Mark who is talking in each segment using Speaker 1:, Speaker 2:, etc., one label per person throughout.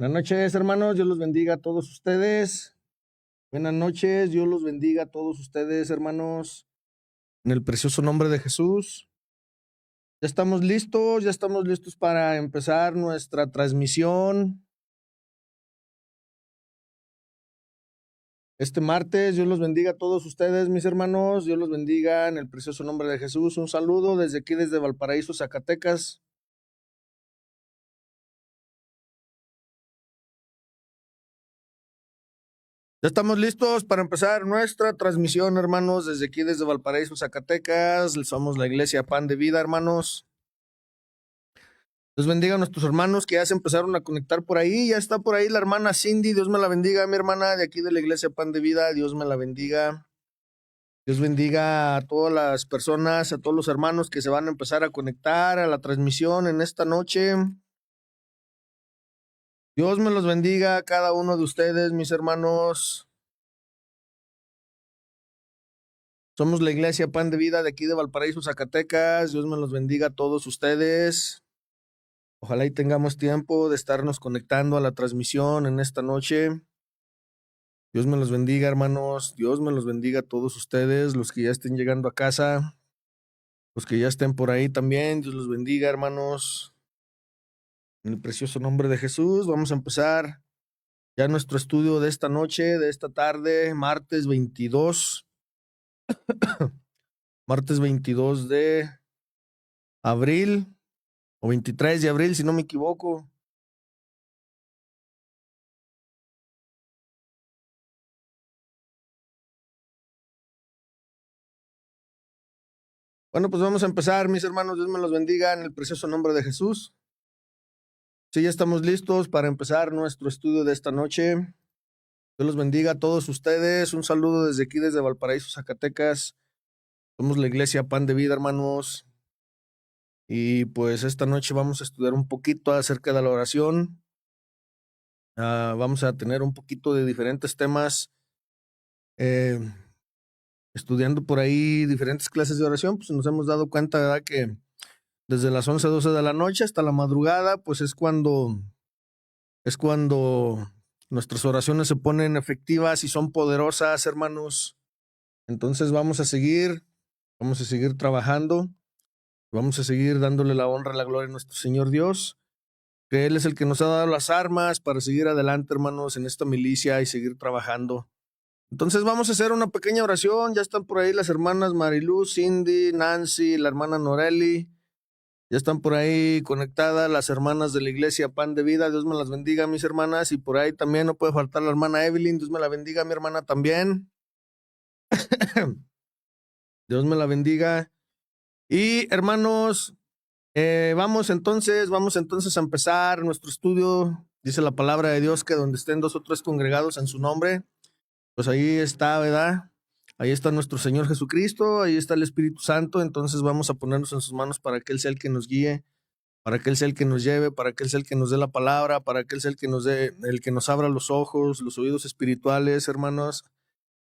Speaker 1: Buenas noches, hermanos. Dios los bendiga a todos ustedes. Buenas noches. Dios los bendiga a todos ustedes, hermanos. En el precioso nombre de Jesús. Ya estamos listos para empezar nuestra transmisión. Este martes, Dios los bendiga a todos ustedes, mis hermanos. Dios los bendiga en el precioso nombre de Jesús. Un saludo desde aquí, desde Valparaíso, Zacatecas. Ya estamos listos para empezar nuestra transmisión, hermanos, desde aquí, desde Valparaíso, Zacatecas. Somos la iglesia Pan de Vida, hermanos. Dios bendiga a nuestros hermanos que ya se empezaron a conectar por ahí. Ya está por ahí la hermana Cindy. Dios me la bendiga, mi hermana de aquí de la iglesia Pan de Vida. Dios me la bendiga. Dios bendiga a todas las personas, a todos los hermanos que se van a empezar a conectar a la transmisión en esta noche. Dios me los bendiga a cada uno de ustedes, mis hermanos. Somos la iglesia Pan de Vida de aquí de Valparaíso, Zacatecas. Dios me los bendiga a todos ustedes. Ojalá y tengamos tiempo de estarnos conectando a la transmisión en esta noche. Dios me los bendiga, hermanos. Dios me los bendiga a todos ustedes, los que ya estén llegando a casa, los que ya estén por ahí también. Dios los bendiga, hermanos. En el precioso nombre de Jesús, vamos a empezar ya nuestro estudio de esta noche, de esta tarde, martes 22. Martes 22 de abril, o 23 de abril, si no me equivoco. Bueno, pues vamos a empezar, mis hermanos. Dios me los bendiga en el precioso nombre de Jesús. Sí, ya estamos listos para empezar nuestro estudio de esta noche. Dios los bendiga a todos ustedes. Un saludo desde aquí, desde Valparaíso, Zacatecas. Somos la iglesia Pan de Vida, hermanos. Y pues esta noche vamos a estudiar un poquito acerca de la oración. Vamos a tener un poquito de diferentes temas. Estudiando por ahí diferentes clases de oración, pues nos hemos dado cuenta, ¿verdad?, que desde las 11, 12 de la noche hasta la madrugada, pues es cuando nuestras oraciones se ponen efectivas y son poderosas, hermanos. Entonces vamos a seguir trabajando, vamos a seguir dándole la honra y la gloria a nuestro Señor Dios, que Él es el que nos ha dado las armas para seguir adelante, hermanos, en esta milicia y seguir trabajando. Entonces vamos a hacer una pequeña oración. Ya están por ahí las hermanas Mariluz, Cindy, Nancy, la hermana Noreli. Ya están por ahí conectadas las hermanas de la iglesia Pan de Vida. Dios me las bendiga, mis hermanas. Y por ahí también no puede faltar la hermana Evelyn. Dios me la bendiga, mi hermana también. Dios me la bendiga. Y hermanos, vamos entonces a empezar nuestro estudio. Dice la palabra de Dios que donde estén 2 o 3 congregados en su nombre, pues ahí está, ¿verdad? Ahí está nuestro Señor Jesucristo, ahí está el Espíritu Santo. Entonces vamos a ponernos en sus manos para que Él sea el que nos guíe, para que Él sea el que nos lleve, para que Él sea el que nos dé la palabra, para que Él sea el que nos dé, el que nos abra los ojos, los oídos espirituales, hermanos.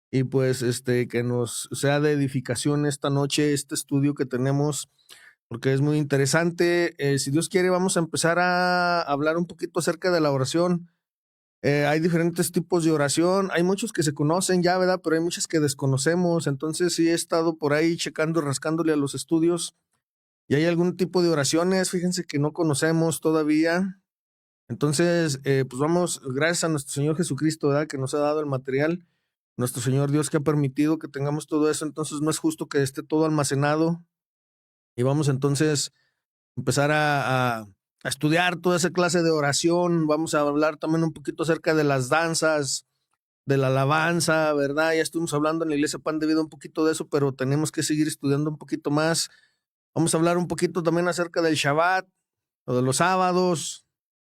Speaker 1: Y pues que nos sea de edificación esta noche, este estudio que tenemos, porque es muy interesante. Si Dios quiere, vamos a empezar a hablar un poquito acerca de la oración. Hay diferentes tipos de oración, hay muchos que se conocen ya, ¿verdad? Pero hay muchas que desconocemos. Entonces sí he estado por ahí checando, rascándole a los estudios, y hay algún tipo de oraciones, fíjense, que no conocemos todavía. Entonces, pues vamos, gracias a nuestro Señor Jesucristo, ¿verdad?, que nos ha dado el material, nuestro Señor Dios que ha permitido que tengamos todo eso. Entonces no es justo que esté todo almacenado, y vamos entonces a empezar a estudiar toda esa clase de oración. Vamos a hablar también un poquito acerca de las danzas, de la alabanza, ¿verdad? Ya estuvimos hablando en la iglesia Pan de Vida un poquito de eso, pero tenemos que seguir estudiando un poquito más. Vamos a hablar un poquito también acerca del Shabbat, o de los sábados,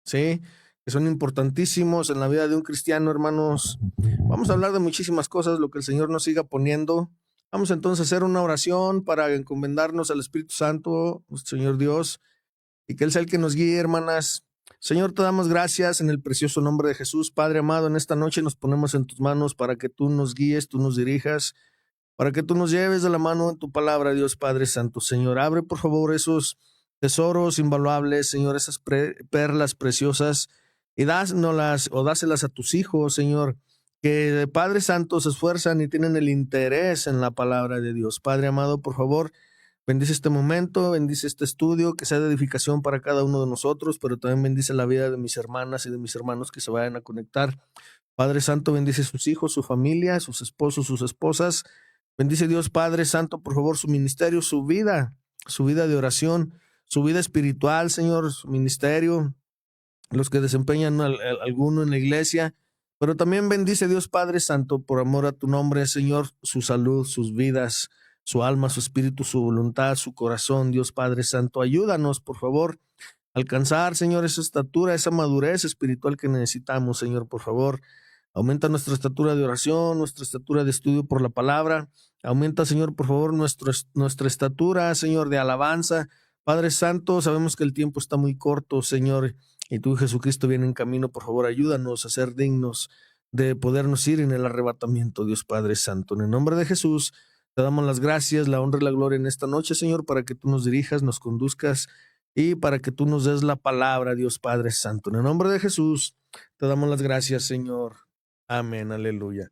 Speaker 1: ¿sí?, que son importantísimos en la vida de un cristiano, hermanos. Vamos a hablar de muchísimas cosas, lo que el Señor nos siga poniendo. Vamos entonces a hacer una oración para encomendarnos al Espíritu Santo, Señor Dios, y que Él sea el que nos guíe, hermanas. Señor, te damos gracias en el precioso nombre de Jesús. Padre amado, en esta noche nos ponemos en tus manos para que tú nos guíes, tú nos dirijas, para que tú nos lleves de la mano en tu palabra, Dios Padre Santo. Señor, abre por favor esos tesoros invaluables, Señor, esas perlas preciosas y dáselas a tus hijos, Señor, que Padre Santo se esfuerzan y tienen el interés en la palabra de Dios. Padre amado, por favor, bendice este momento, bendice este estudio, que sea de edificación para cada uno de nosotros, pero también bendice la vida de mis hermanas y de mis hermanos que se vayan a conectar. Padre Santo, bendice sus hijos, su familia, sus esposos, sus esposas. Bendice Dios Padre Santo, por favor, su ministerio, su vida de oración, su vida espiritual, Señor, su ministerio, los que desempeñan alguno en la iglesia, pero también bendice Dios Padre Santo, por amor a tu nombre, Señor, su salud, sus vidas, su alma, su espíritu, su voluntad, su corazón, Dios Padre Santo. Ayúdanos, por favor, a alcanzar, Señor, esa estatura, esa madurez espiritual que necesitamos, Señor, por favor. Aumenta nuestra estatura de oración, nuestra estatura de estudio por la palabra. Aumenta, Señor, por favor, nuestra estatura, Señor, de alabanza. Padre Santo, sabemos que el tiempo está muy corto, Señor, y tú, Jesucristo, viene en camino. Por favor, ayúdanos a ser dignos de podernos ir en el arrebatamiento, Dios Padre Santo. En el nombre de Jesús, te damos las gracias, la honra y la gloria en esta noche, Señor, para que tú nos dirijas, nos conduzcas y para que tú nos des la palabra, Dios Padre Santo. En el nombre de Jesús, te damos las gracias, Señor. Amén, aleluya.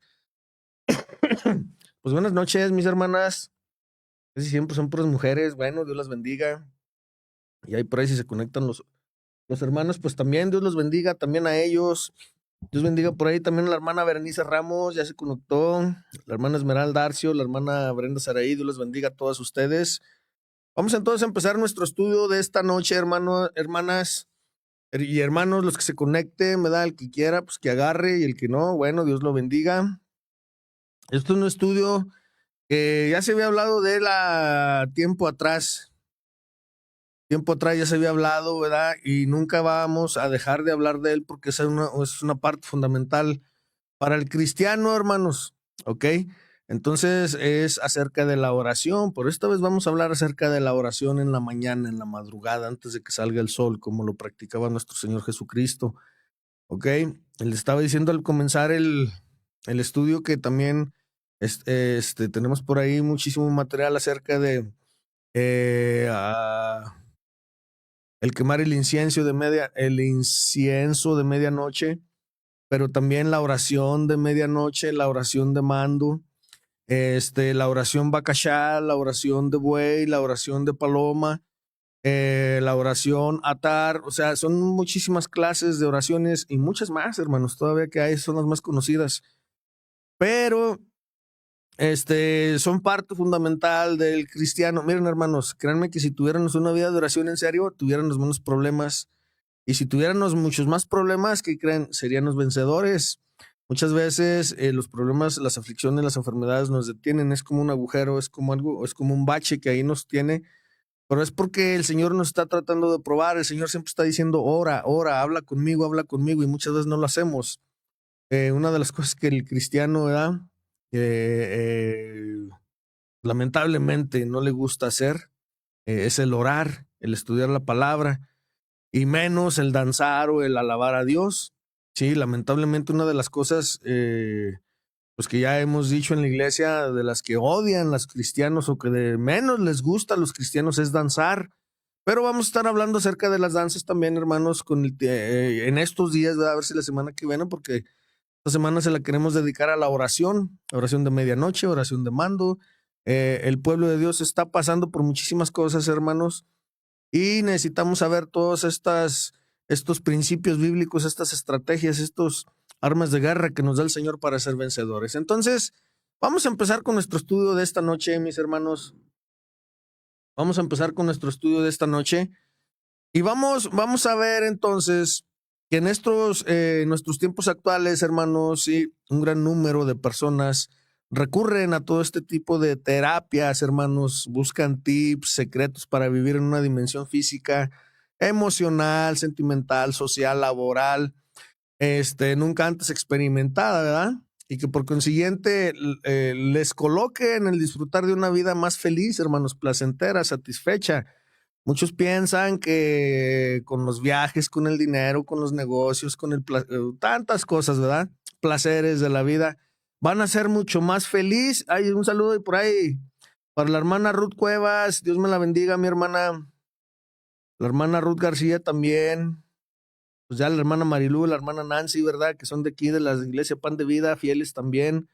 Speaker 1: Pues buenas noches, mis hermanas. Casi siempre son puras mujeres. Bueno, Dios las bendiga. Y ahí por ahí si se conectan los hermanos, pues también Dios los bendiga, también a ellos. Dios bendiga por ahí también a la hermana Berenice Ramos, ya se conectó. La hermana Esmeralda Arcio, la hermana Brenda Saraí, Dios los bendiga a todas ustedes. Vamos entonces a empezar nuestro estudio de esta noche, hermanas y hermanos, los que se conecten, ¿verdad? El que quiera, pues que agarre, y el que no, bueno, Dios lo bendiga. Esto es un estudio que ya se había hablado de él a tiempo atrás. Tiempo atrás ya se había hablado, ¿verdad? Y nunca vamos a dejar de hablar de él porque es una parte fundamental para el cristiano, hermanos, ¿ok? Entonces es acerca de la oración. Por esta vez vamos a hablar acerca de la oración en la mañana, en la madrugada, antes de que salga el sol, como lo practicaba nuestro Señor Jesucristo, ¿ok? Él estaba diciendo al comenzar el estudio que también tenemos por ahí muchísimo material acerca de el quemar el incienso de medianoche, pero también la oración de medianoche, la oración de mando, la oración bacachá, la oración de buey, la oración de paloma, la oración atar. O sea, son muchísimas clases de oraciones y muchas más, hermanos, todavía que hay, son las más conocidas, pero son parte fundamental del cristiano. Miren, hermanos, créanme que si tuviéramos una vida de oración en serio, tuviéramos menos problemas. Y si tuviéramos muchos más problemas, ¿qué creen? Seríamos vencedores. Muchas veces los problemas, las aflicciones, las enfermedades nos detienen. Es como un agujero, es como algo, es como un bache que ahí nos tiene. Pero es porque el Señor nos está tratando de probar. El Señor siempre está diciendo, ora, ora, habla conmigo, y muchas veces no lo hacemos. Una de las cosas que el cristiano, ¿verdad? Lamentablemente no le gusta hacer, es el orar, el estudiar la palabra, y menos el danzar o el alabar a Dios. Sí, lamentablemente una de las cosas pues que ya hemos dicho en la iglesia, de las que odian los cristianos o que de menos les gusta a los cristianos, es danzar. Pero vamos a estar hablando acerca de las danzas también, hermanos, en estos días, a ver si la semana que viene, porque esta semana se la queremos dedicar a la oración de medianoche, oración de mando. El pueblo de Dios está pasando por muchísimas cosas, hermanos, y necesitamos saber todos estos principios bíblicos, estas estrategias, estos armas de guerra que nos da el Señor para ser vencedores. Entonces, vamos a empezar con nuestro estudio de esta noche, mis hermanos. Vamos a empezar con nuestro estudio de esta noche y vamos a ver entonces que en nuestros tiempos actuales, hermanos, sí, un gran número de personas recurren a todo este tipo de terapias, hermanos, buscan tips, secretos para vivir en una dimensión física, emocional, sentimental, social, laboral, nunca antes experimentada, ¿verdad? Y que por consiguiente les coloque en el disfrutar de una vida más feliz, hermanos, placentera, satisfecha. Muchos piensan que con los viajes, con el dinero, con los negocios, con tantas cosas, ¿verdad? Placeres de la vida, van a ser mucho más feliz. Hay un saludo por ahí para la hermana Ruth Cuevas. Dios me la bendiga, mi hermana. La hermana Ruth García también. pues ya la hermana Marilú, la hermana Nancy, ¿verdad? Que son de aquí, de la iglesia Pan de Vida, fieles también.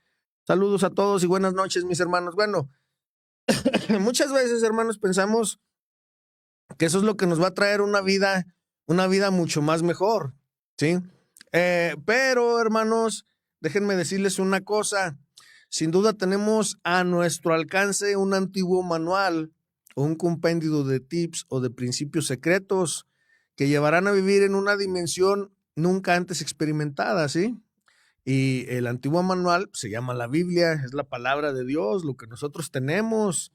Speaker 1: Saludos a todos y buenas noches, mis hermanos. Bueno, muchas veces, hermanos, pensamos que eso es lo que nos va a traer una vida mucho más mejor, ¿sí? Pero, hermanos, déjenme decirles una cosa. Sin duda tenemos a nuestro alcance un antiguo manual o un compendio de tips o de principios secretos que llevarán a vivir en una dimensión nunca antes experimentada, ¿sí? Y el antiguo manual se llama la Biblia, es la palabra de Dios, lo que nosotros tenemos.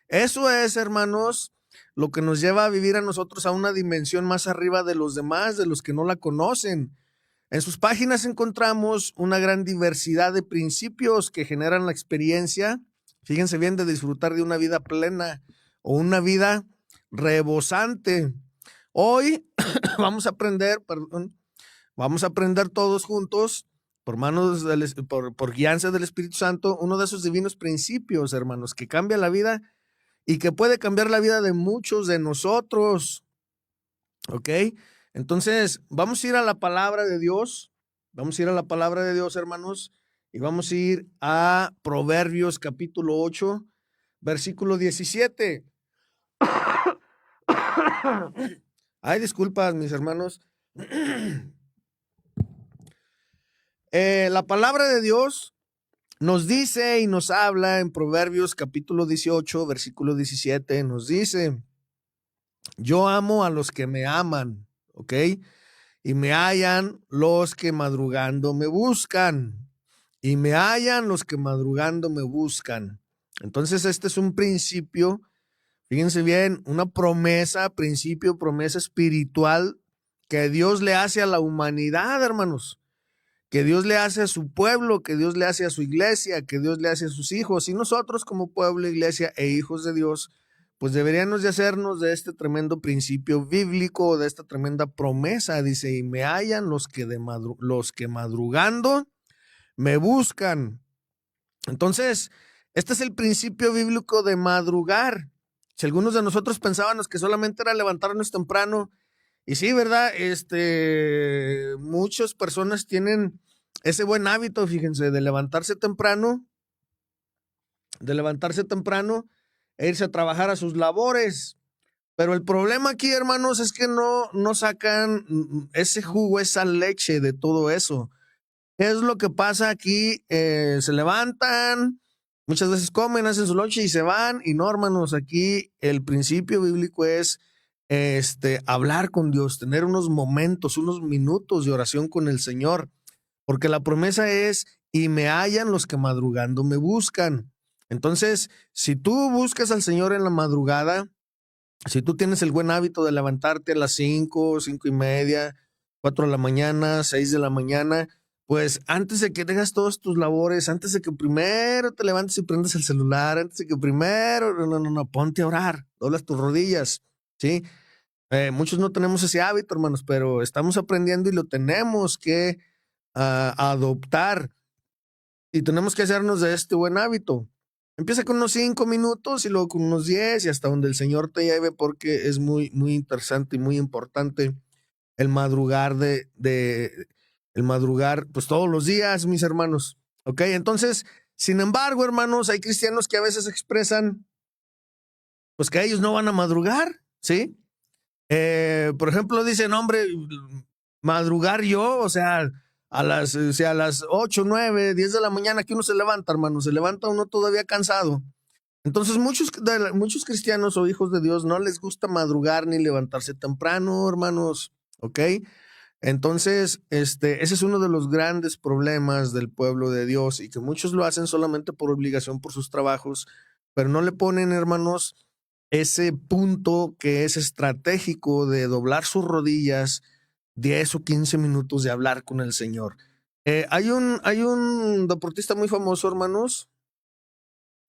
Speaker 1: Eso es, hermanos, lo que nos lleva a vivir a nosotros a una dimensión más arriba de los demás, de los que no la conocen. En sus páginas encontramos una gran diversidad de principios que generan la experiencia, fíjense bien, de disfrutar de una vida plena o una vida rebosante. Hoy vamos a aprender todos juntos, por guianza del Espíritu Santo, uno de esos divinos principios, hermanos, que cambia la vida y que puede cambiar la vida de muchos de nosotros. ¿Ok? Entonces, vamos a ir a la palabra de Dios. Vamos a ir a la palabra de Dios, hermanos, y vamos a ir a Proverbios capítulo 8, versículo 17. Ay, disculpas, mis hermanos. La palabra de Dios nos dice y nos habla en Proverbios capítulo 18, versículo 17, nos dice: yo amo a los que me aman, ¿ok? Y me hallan los que madrugando me buscan. Y me hallan los que madrugando me buscan. Entonces este es un principio, fíjense bien, una promesa, principio, promesa espiritual que Dios le hace a la humanidad, hermanos. Que Dios le hace a su pueblo, que Dios le hace a su iglesia, que Dios le hace a sus hijos. Y nosotros como pueblo, iglesia e hijos de Dios, pues deberíamos de hacernos de este tremendo principio bíblico, de esta tremenda promesa. Dice: y me hallan los que madrugando me buscan. Entonces, este es el principio bíblico de madrugar. Si algunos de nosotros pensábamos que solamente era levantarnos temprano, y sí, ¿verdad? Muchas personas tienen ese buen hábito, fíjense, de levantarse temprano, e irse a trabajar a sus labores. Pero el problema aquí, hermanos, es que no sacan ese jugo, esa leche de todo eso. ¿Qué es lo que pasa aquí? Se levantan, muchas veces comen, hacen su lonche y se van. Y no, hermanos, aquí el principio bíblico es hablar con Dios, tener unos momentos, unos minutos de oración con el Señor. Porque la promesa es: y me hallan los que madrugando me buscan. Entonces, si tú buscas al Señor en la madrugada, si tú tienes el buen hábito de levantarte a las 5, 5:30, 4 de la mañana, 6 de la mañana, pues antes de que dejas todas tus labores, antes de que primero te levantes y prendas el celular, antes de que primero, no, ponte a orar, doblas tus rodillas, ¿sí? Muchos no tenemos ese hábito, hermanos, pero estamos aprendiendo y lo tenemos que adoptar, y tenemos que hacernos de este buen hábito. Empieza con unos 5 minutos y luego con unos 10 y hasta donde el Señor te lleve, porque es muy, muy interesante y muy importante el madrugar el madrugar, pues todos los días, mis hermanos. Ok, entonces, sin embargo, hermanos, hay cristianos que a veces expresan, pues que ellos no van a madrugar, ¿sí? Por ejemplo, dicen: hombre, madrugar yo, o sea, a las 8, 9, 10 de la mañana que uno se levanta, hermano, se levanta uno todavía cansado. Entonces, muchos cristianos o hijos de Dios no les gusta madrugar ni levantarse temprano, hermanos, ¿ok? Entonces, ese es uno de los grandes problemas del pueblo de Dios, y que muchos lo hacen solamente por obligación, por sus trabajos, pero no le ponen, hermanos, ese punto que es estratégico de doblar sus rodillas 10 o 15 minutos de hablar con el Señor. Hay un deportista muy famoso, hermanos,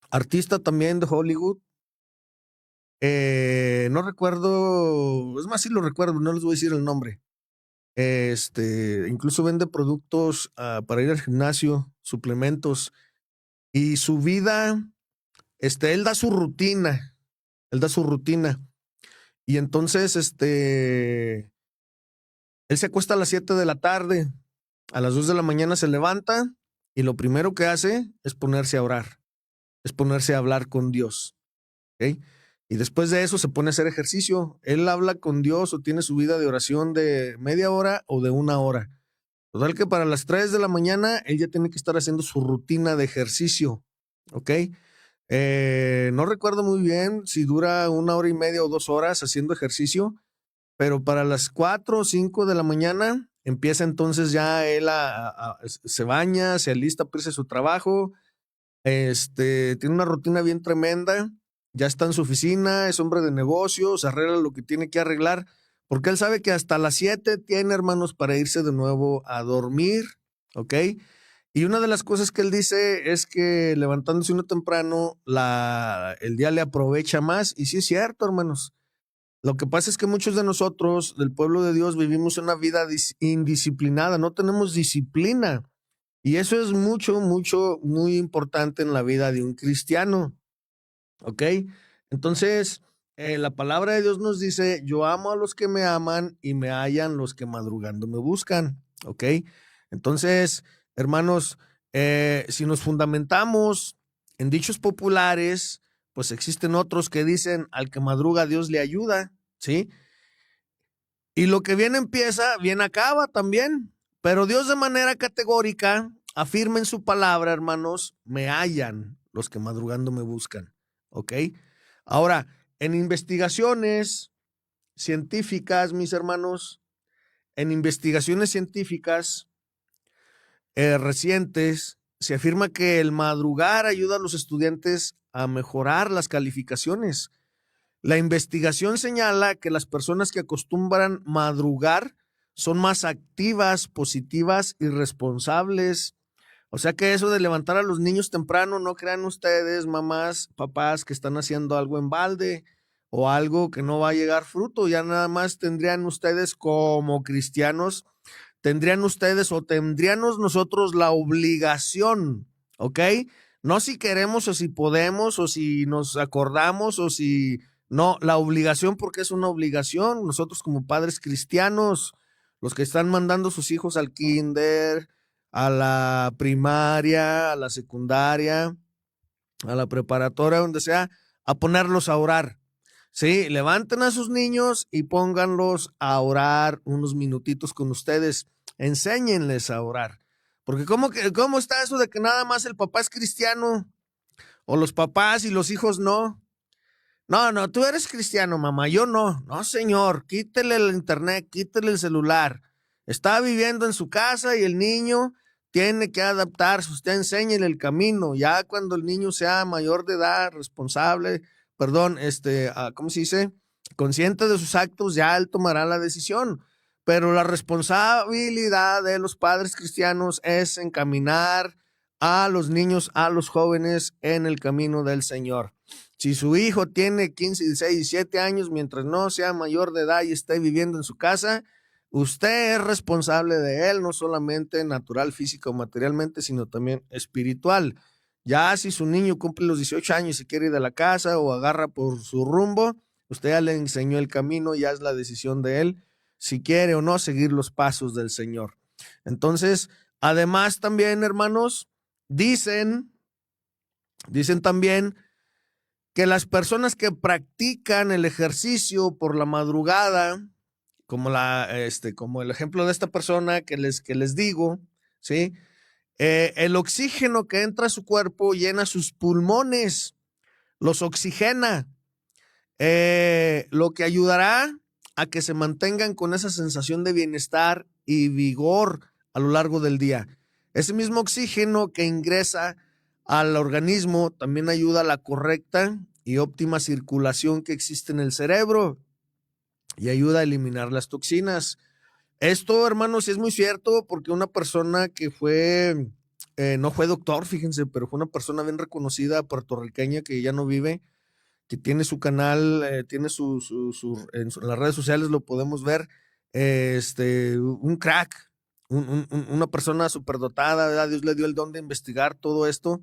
Speaker 1: artista también de Hollywood. No recuerdo, es más, sí lo recuerdo, no les voy a decir el nombre. Incluso vende productos para ir al gimnasio, suplementos, y su vida, él da su rutina, y entonces, Él se acuesta a las 7 de la tarde, a las 2 de la mañana se levanta y lo primero que hace es ponerse a orar, es ponerse a hablar con Dios. ¿Ok? Y después de eso se pone a hacer ejercicio. Él habla con Dios o tiene su vida de oración de media hora o de 1 hora. Total que para las 3 de la mañana él ya tiene que estar haciendo su rutina de ejercicio. ¿Ok? No recuerdo muy bien si dura 1 hora y media o 2 horas haciendo ejercicio, pero para las 4 o 5 de la mañana empieza entonces ya él se baña, se alista para irse a su trabajo. Tiene una rutina bien tremenda, ya está en su oficina, es hombre de negocios, arregla lo que tiene que arreglar, porque él sabe que hasta las 7 tiene, hermanos, para irse de nuevo a dormir, ¿ok? Y una de las cosas que él dice es que levantándose uno temprano, el día le aprovecha más, y sí es cierto, hermanos. Lo que pasa es que muchos de nosotros, del pueblo de Dios, vivimos una vida indisciplinada, no tenemos disciplina. Y eso es muy importante en la vida de un cristiano, ¿ok? Entonces, la palabra de Dios nos dice, yo amo a los que me aman y me hallan los que madrugando me buscan, ¿ok? Entonces, hermanos, si nos fundamentamos en dichos populares, pues existen otros que dicen, al que madruga Dios le ayuda, ¿sí? Y lo que bien empieza, bien acaba también. Pero Dios de manera categórica afirma en su palabra, hermanos, me hallan los que madrugando me buscan. ¿Ok? Ahora, en investigaciones científicas, mis hermanos, en investigaciones científicas recientes, se afirma que el madrugar ayuda a los estudiantes a mejorar las calificaciones. La investigación señala que las personas que acostumbran madrugar son más activas, positivas y responsables. O sea que eso de levantar a los niños temprano, no crean ustedes, mamás, papás, que están haciendo algo en balde o algo que no va a llegar fruto. Ya nada más tendrían ustedes como cristianos, tendrían ustedes o tendríamos nosotros la obligación, ¿ok? No si queremos o si podemos o si nos acordamos o si no, la obligación porque es una obligación. Nosotros como padres cristianos, los que están mandando sus hijos al kinder, a la primaria, a la secundaria, a la preparatoria, donde sea, a ponerlos a orar. Sí, levanten a sus niños y pónganlos a orar unos minutitos con ustedes. Enséñenles a orar. Porque ¿cómo está eso de que nada más el papá es cristiano o los papás y los hijos no? No, no, tú eres cristiano, mamá, yo no. No, señor, quítele el internet, quítele el celular. Está viviendo en su casa y el niño tiene que adaptarse. Usted enséñele el camino. Ya cuando el niño sea mayor de edad, responsable, perdón, ¿cómo se dice? Consciente de sus actos, ya él tomará la decisión. Pero la responsabilidad de los padres cristianos es encaminar a los niños, a los jóvenes en el camino del Señor. Si su hijo tiene 15, 16, 17 años, mientras no sea mayor de edad y esté viviendo en su casa, usted es responsable de él, no solamente natural, físico o materialmente, sino también espiritual. Ya si su niño cumple los 18 años y se quiere ir de la casa o agarra por su rumbo, usted ya le enseñó el camino, ya es la decisión de él, si quiere o no seguir los pasos del Señor. Entonces, además también, hermanos, dicen también que las personas que practican el ejercicio por la madrugada, como el ejemplo de esta persona que les digo, ¿sí? El oxígeno que entra a su cuerpo llena sus pulmones, los oxigena, lo que ayudará a que se mantengan con esa sensación de bienestar y vigor a lo largo del día. Ese mismo oxígeno que ingresa al organismo también ayuda a la correcta y óptima circulación que existe en el cerebro y ayuda a eliminar las toxinas. Esto, hermanos, sí es muy cierto porque una persona que no fue doctor, fíjense, pero fue una persona bien reconocida, puertorriqueña, que ya no vive, que tiene su canal, tiene en las redes sociales lo podemos ver, un crack, una persona superdotada, ¿verdad? Dios le dio el don de investigar todo esto.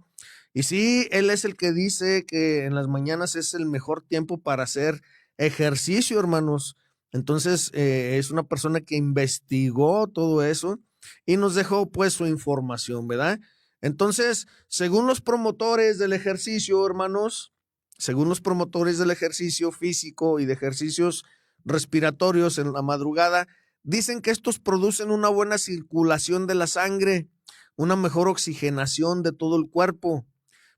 Speaker 1: Y sí, él es el que dice que en las mañanas es el mejor tiempo para hacer ejercicio, hermanos. Entonces, es una persona que investigó todo eso y nos dejó pues su información, ¿verdad? Entonces, según los promotores del ejercicio, hermanos, según los promotores del ejercicio físico y de ejercicios respiratorios en la madrugada, dicen que estos producen una buena circulación de la sangre, una mejor oxigenación de todo el cuerpo,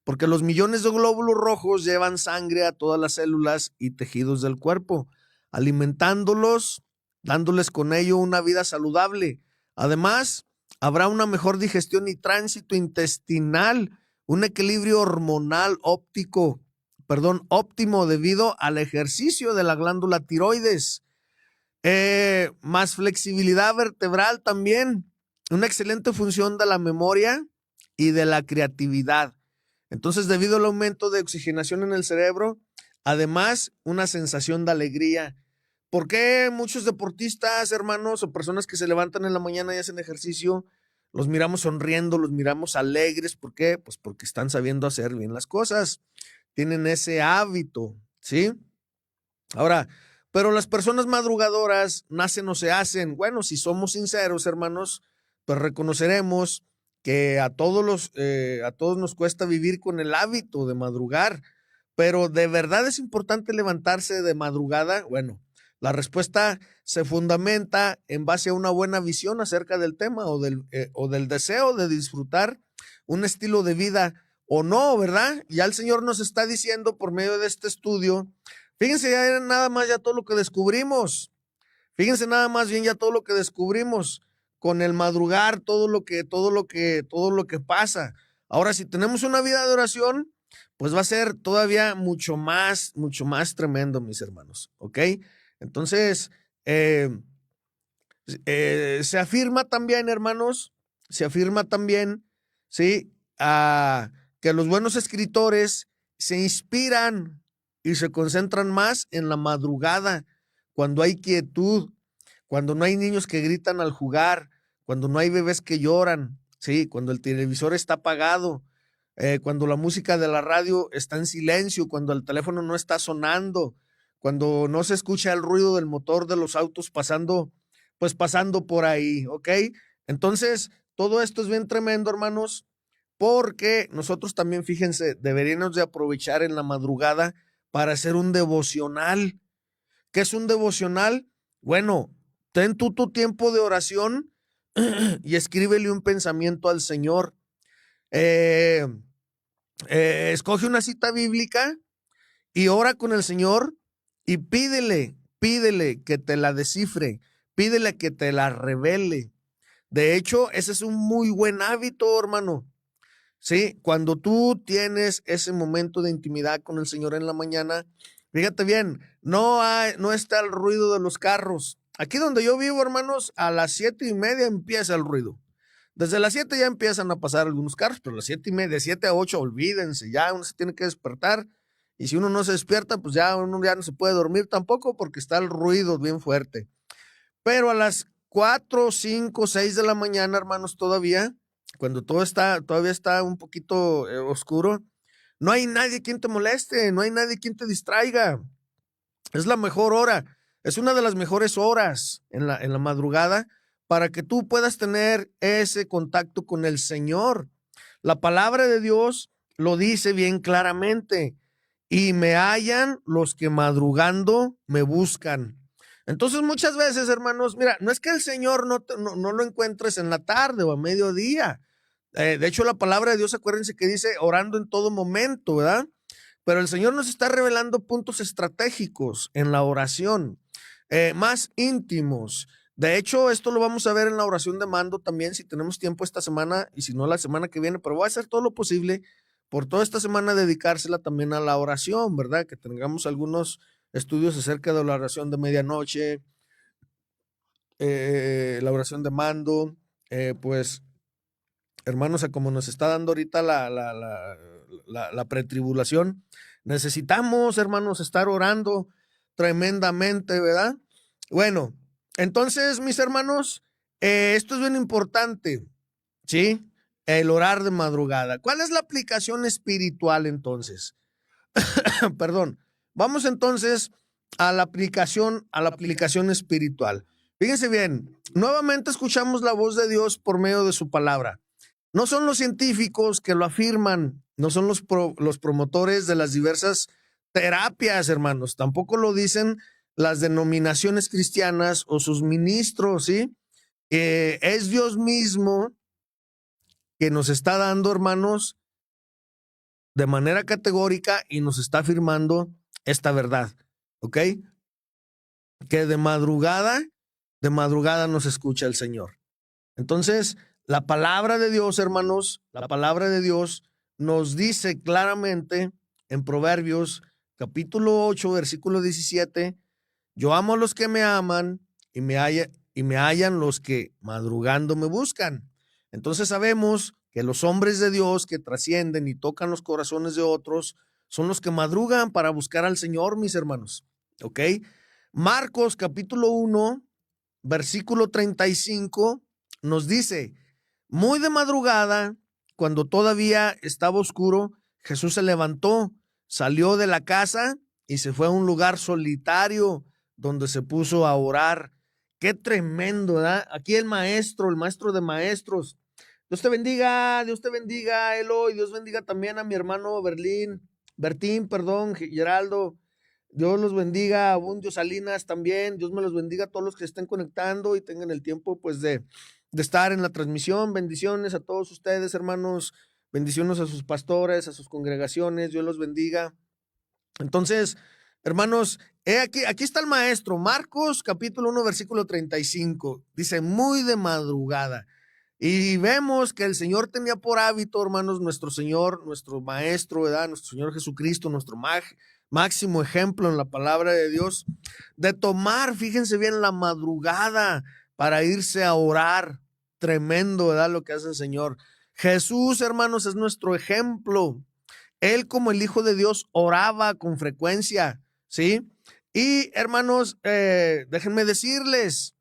Speaker 1: porque los millones de glóbulos rojos llevan sangre a todas las células y tejidos del cuerpo, alimentándolos, dándoles con ello una vida saludable. Además, habrá una mejor digestión y tránsito intestinal, un equilibrio hormonal óptimo debido al ejercicio de la glándula tiroides, más flexibilidad vertebral también, una excelente función de la memoria y de la creatividad. Entonces, debido al aumento de oxigenación en el cerebro, además, una sensación de alegría. ¿Por qué muchos deportistas, hermanos, o personas que se levantan en la mañana y hacen ejercicio, los miramos sonriendo, los miramos alegres? ¿Por qué? Pues porque están sabiendo hacer bien las cosas, tienen ese hábito, ¿sí? Ahora, pero las personas madrugadoras nacen o se hacen. Bueno, si somos sinceros, hermanos, pues reconoceremos que a todos nos cuesta vivir con el hábito de madrugar, pero ¿de verdad es importante levantarse de madrugada? Bueno, la respuesta se fundamenta en base a una buena visión acerca del tema o del deseo de disfrutar un estilo de vida o no, ¿verdad? Ya el Señor nos está diciendo por medio de este estudio. Fíjense ya nada más ya todo lo que descubrimos. Fíjense nada más bien ya todo lo que descubrimos con el madrugar, todo lo que pasa. Ahora, si tenemos una vida de oración, pues va a ser todavía mucho más tremendo, mis hermanos. ¿Ok? Entonces, se afirma también, hermanos, se afirma también, ¿sí? Que los buenos escritores se inspiran y se concentran más en la madrugada, cuando hay quietud, cuando no hay niños que gritan al jugar, cuando no hay bebés que lloran, ¿sí? Cuando el televisor está apagado, cuando la música de la radio está en silencio, cuando el teléfono no está sonando, cuando no se escucha el ruido del motor de los autos pasando por ahí, ¿ok? Entonces, todo esto es bien tremendo, hermanos, porque nosotros también, fíjense, deberíamos de aprovechar en la madrugada para hacer un devocional. ¿Qué es un devocional? Bueno, ten tú tu tiempo de oración y escríbele un pensamiento al Señor. Eh, Escoge una cita bíblica y ora con el Señor y pídele que te la descifre, pídele que te la revele. De hecho, ese es un muy buen hábito, hermano. Sí, cuando tú tienes ese momento de intimidad con el Señor en la mañana, fíjate bien, no está el ruido de los carros. Aquí donde yo vivo, hermanos, a las 7:30 empieza el ruido. Desde las 7 ya empiezan a pasar algunos carros, pero a las 7:30, de 7 a 8, olvídense, ya uno se tiene que despertar. Y si uno no se despierta, pues ya uno ya no se puede dormir tampoco porque está el ruido bien fuerte. Pero a las 4, 5, 6 de la mañana, hermanos, todavía, cuando todavía está un poquito oscuro, no hay nadie quien te moleste, no hay nadie quien te distraiga. Es la mejor hora, es una de las mejores horas en la madrugada para que tú puedas tener ese contacto con el Señor. La palabra de Dios lo dice bien claramente: y me hallan los que madrugando me buscan. Entonces, muchas veces, hermanos, mira, no es que el Señor no lo encuentres en la tarde o a mediodía. De hecho, la palabra de Dios, acuérdense que dice orando en todo momento, ¿verdad? Pero el Señor nos está revelando puntos estratégicos en la oración, más íntimos. De hecho, esto lo vamos a ver en la oración de mando también, si tenemos tiempo esta semana y si no la semana que viene, pero voy a hacer todo lo posible por toda esta semana dedicársela también a la oración, ¿verdad? Que tengamos algunos estudios acerca de la oración de medianoche, la oración de mando, pues hermanos, a como nos está dando ahorita la pretribulación, necesitamos, hermanos, estar orando tremendamente, ¿verdad? Bueno, entonces, mis hermanos, esto es bien importante, ¿sí? El orar de madrugada. ¿Cuál es la aplicación espiritual entonces? Perdón. Vamos entonces a la aplicación espiritual. Fíjense bien, nuevamente escuchamos la voz de Dios por medio de su palabra. No son los científicos que lo afirman, no son los promotores de las diversas terapias, hermanos, tampoco lo dicen las denominaciones cristianas o sus ministros, ¿sí? Es Dios mismo que nos está dando, hermanos, de manera categórica y nos está afirmando esta verdad, ¿ok? Que de madrugada nos escucha el Señor. Entonces, la palabra de Dios, hermanos, la palabra de Dios nos dice claramente en Proverbios capítulo 8, versículo 17, yo amo a los que me aman y me hallan los que madrugando me buscan. Entonces sabemos que los hombres de Dios que trascienden y tocan los corazones de otros son los que madrugan para buscar al Señor, mis hermanos. ¿Ok? Marcos capítulo 1, versículo 35 nos dice, muy de madrugada, cuando todavía estaba oscuro, Jesús se levantó, salió de la casa y se fue a un lugar solitario donde se puso a orar. Qué tremendo, ¿verdad? Aquí el maestro de maestros. Dios te bendiga, Eloy, Dios bendiga también a mi hermano Bertín, Geraldo. Dios los bendiga, Abundio Salinas también. Dios me los bendiga a todos los que se estén conectando y tengan el tiempo, pues, de estar en la transmisión. Bendiciones a todos ustedes, hermanos. Bendiciones a sus pastores, a sus congregaciones. Dios los bendiga. Entonces, hermanos, aquí está el maestro. Marcos, capítulo 1, versículo 35. Dice, muy de madrugada. Y vemos que el Señor tenía por hábito, hermanos, nuestro Señor, nuestro Maestro, ¿verdad? Nuestro Señor Jesucristo, nuestro máximo ejemplo en la palabra de Dios, de tomar, fíjense bien, la madrugada para irse a orar. Tremendo, ¿verdad? Lo que hace el Señor. Jesús, hermanos, es nuestro ejemplo. Él, como el Hijo de Dios, oraba con frecuencia, ¿sí? Y, hermanos, déjenme decirles,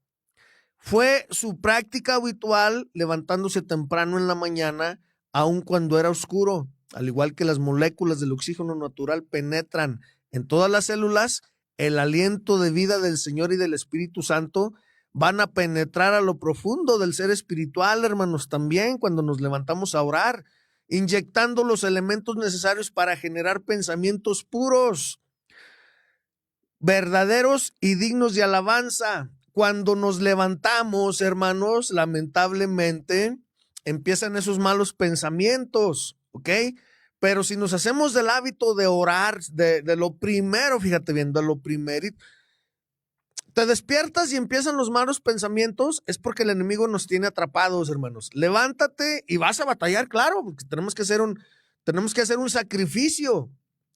Speaker 1: fue su práctica habitual levantándose temprano en la mañana, aun cuando era oscuro, al igual que las moléculas del oxígeno natural penetran en todas las células, el aliento de vida del Señor y del Espíritu Santo van a penetrar a lo profundo del ser espiritual, hermanos, también cuando nos levantamos a orar, inyectando los elementos necesarios para generar pensamientos puros, verdaderos y dignos de alabanza. Cuando nos levantamos, hermanos, lamentablemente empiezan esos malos pensamientos, ¿ok? Pero si nos hacemos del hábito de orar, de lo primero, fíjate bien, de lo primerito, te despiertas y empiezan los malos pensamientos, es porque el enemigo nos tiene atrapados, hermanos. Levántate y vas a batallar, claro, porque tenemos que hacer un sacrificio,